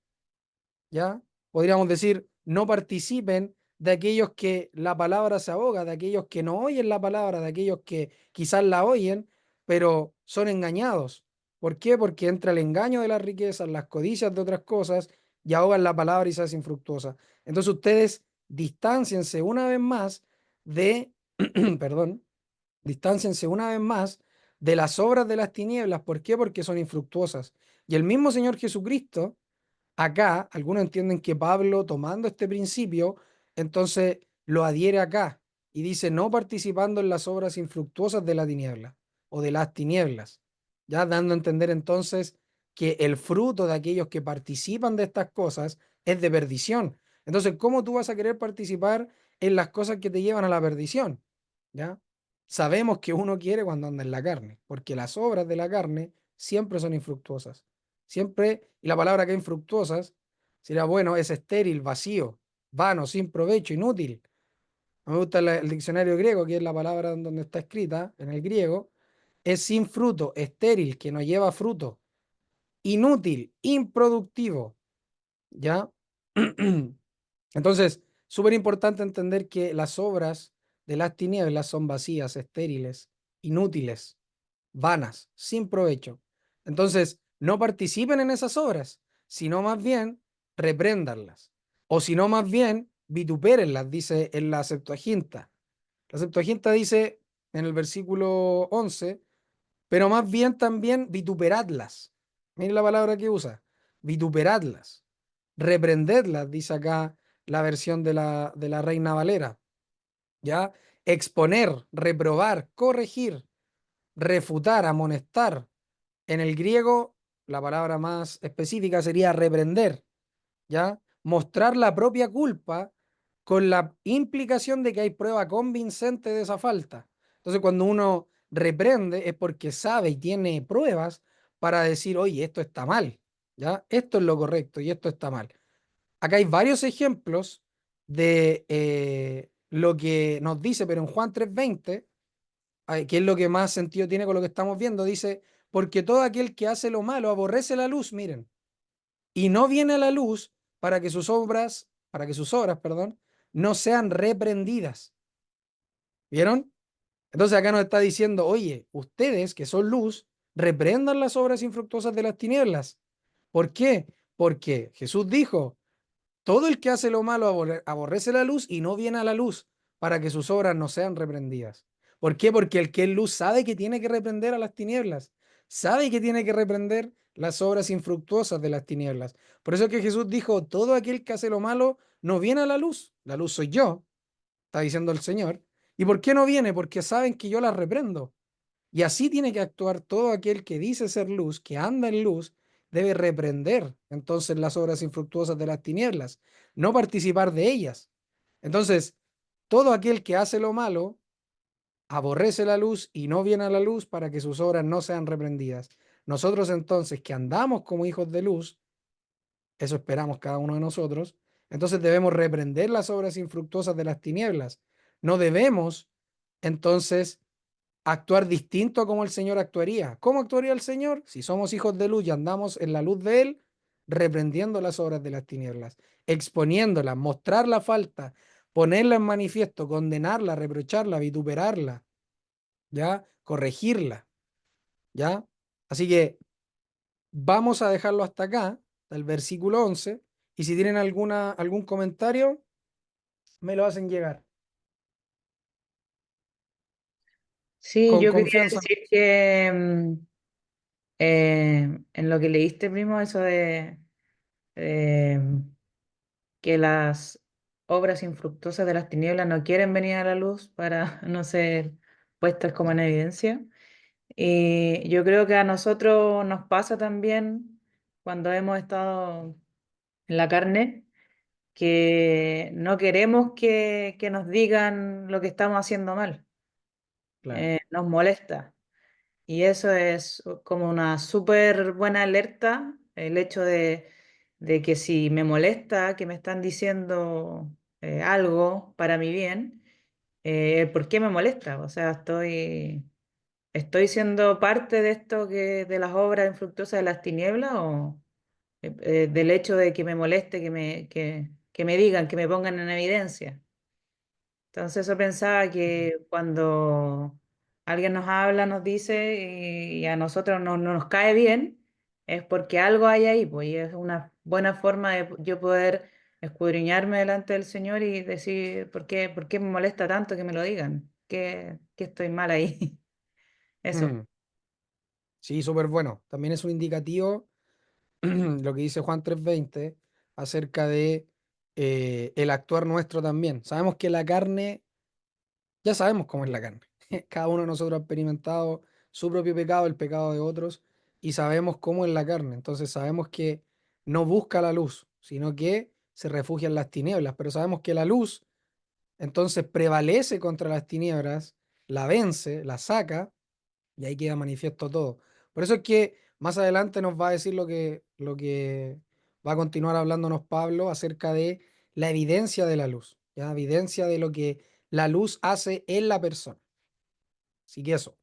¿ya? Podríamos decir, no participen de aquellos que la palabra se ahoga, de aquellos que no oyen la palabra, de aquellos que quizás la oyen, pero son engañados. ¿Por qué? Porque entra el engaño de las riquezas, las codicias de otras cosas y ahogan la palabra y se hace infructuosa. Entonces ustedes distánciense una vez más de, perdón, distánciense una vez más de las obras de las tinieblas. ¿Por qué? Porque son infructuosas. Y el mismo Señor Jesucristo, acá, algunos entienden que Pablo, tomando este principio, entonces lo adhiere acá y dice, no participando en las obras infructuosas de la tiniebla o de las tinieblas, ya dando a entender entonces que el fruto de aquellos que participan de estas cosas es de perdición. Entonces, ¿cómo tú vas a querer participar en las cosas que te llevan a la perdición? ¿Ya? Sabemos que uno quiere cuando anda en la carne, porque las obras de la carne siempre son infructuosas. Siempre, y la palabra que infructuosas sería, bueno, es estéril, vacío, vano, sin provecho, inútil. Me gusta el diccionario griego, que es la palabra en donde está escrita, en el griego, es sin fruto, estéril, que no lleva fruto, inútil, improductivo, ¿ya? Entonces, súper importante entender que las obras de las tinieblas son vacías, estériles, inútiles, vanas, sin provecho. Entonces, no participen en esas obras, sino más bien repréndanlas. O si no, más bien vitupérenlas, dice en la Septuaginta. La Septuaginta dice en el versículo 11, pero más bien también vituperadlas. Miren la palabra que usa, vituperadlas, reprendedlas, dice acá la versión de la Reina Valera. ¿Ya? Exponer, reprobar, corregir, refutar, amonestar. En el griego, la palabra más específica sería reprender, ¿ya? Mostrar la propia culpa con la implicación de que hay prueba convincente de esa falta. Entonces, cuando uno reprende es porque sabe y tiene pruebas para decir, oye, esto está mal, ¿ya? Esto es lo correcto y esto está mal. Acá hay varios ejemplos de lo que nos dice, pero en Juan 3:20, que es lo que más sentido tiene con lo que estamos viendo, dice, porque todo aquel que hace lo malo aborrece la luz, miren, y no viene a la luz para que sus obras, perdón, no sean reprendidas. ¿Vieron? Entonces acá nos está diciendo, oye, ustedes que son luz, reprendan las obras infructuosas de las tinieblas. ¿Por qué? Porque Jesús dijo, todo el que hace lo malo aborrece la luz y no viene a la luz para que sus obras no sean reprendidas. ¿Por qué? Porque el que es luz sabe que tiene que reprender a las tinieblas, sabe que tiene que reprender las obras infructuosas de las tinieblas. Por eso es que Jesús dijo, todo aquel que hace lo malo no viene a la luz soy yo, está diciendo el Señor. ¿Y por qué no viene? Porque saben que yo las reprendo. Y así tiene que actuar todo aquel que dice ser luz, que anda en luz, debe reprender entonces las obras infructuosas de las tinieblas, no participar de ellas. Entonces, todo aquel que hace lo malo aborrece la luz y no viene a la luz para que sus obras no sean reprendidas. Nosotros entonces que andamos como hijos de luz, eso esperamos cada uno de nosotros, entonces debemos reprender las obras infructuosas de las tinieblas. No debemos entonces actuar distinto a como el Señor actuaría. ¿Cómo actuaría el Señor? Si somos hijos de luz y andamos en la luz de Él, reprendiendo las obras de las tinieblas, exponiéndolas, mostrar la falta, ponerla en manifiesto, condenarla, reprocharla, vituperarla, ¿ya? Corregirla, ¿ya? Así que vamos a dejarlo hasta acá, el versículo 11, y si tienen algún comentario, me lo hacen llegar. Sí, Con yo quería confianza. decir que en lo que leíste, primo, eso de eh, que las obras infructuosas de las tinieblas no quieren venir a la luz para no ser puestas como en evidencia. Y yo creo que a nosotros nos pasa también cuando hemos estado en la carne, que no queremos que nos digan lo que estamos haciendo mal. Claro. Nos molesta. Y eso es como una súper buena alerta, el hecho de que si me molesta que me están diciendo algo para mi bien, ¿por qué me molesta? O sea, estoy siendo parte de esto de las obras infructuosas de las tinieblas o del hecho de que me moleste, que me digan, que me pongan en evidencia. Entonces eso pensaba que cuando alguien nos habla, nos dice y a nosotros no nos cae bien, es porque algo hay ahí, pues y es una buena forma de yo poder escudriñarme delante del Señor y decir, por qué me molesta tanto que me lo digan? ¿Qué estoy mal ahí? Eso. Mm, sí, súper bueno. También es un indicativo lo que dice Juan 3:20 acerca de el actuar nuestro también. Sabemos que la carne, ya sabemos cómo es la carne. Cada uno de nosotros ha experimentado su propio pecado, el pecado de otros, y sabemos cómo es la carne. Entonces sabemos que no busca la luz, sino que se refugia en las tinieblas. Pero sabemos que la luz entonces prevalece contra las tinieblas, la vence, la saca y ahí queda manifiesto todo. Por eso es que más adelante nos va a decir lo que va a continuar hablándonos Pablo acerca de la evidencia de la luz, ¿ya? Evidencia de lo que la luz hace en la persona. Así que eso.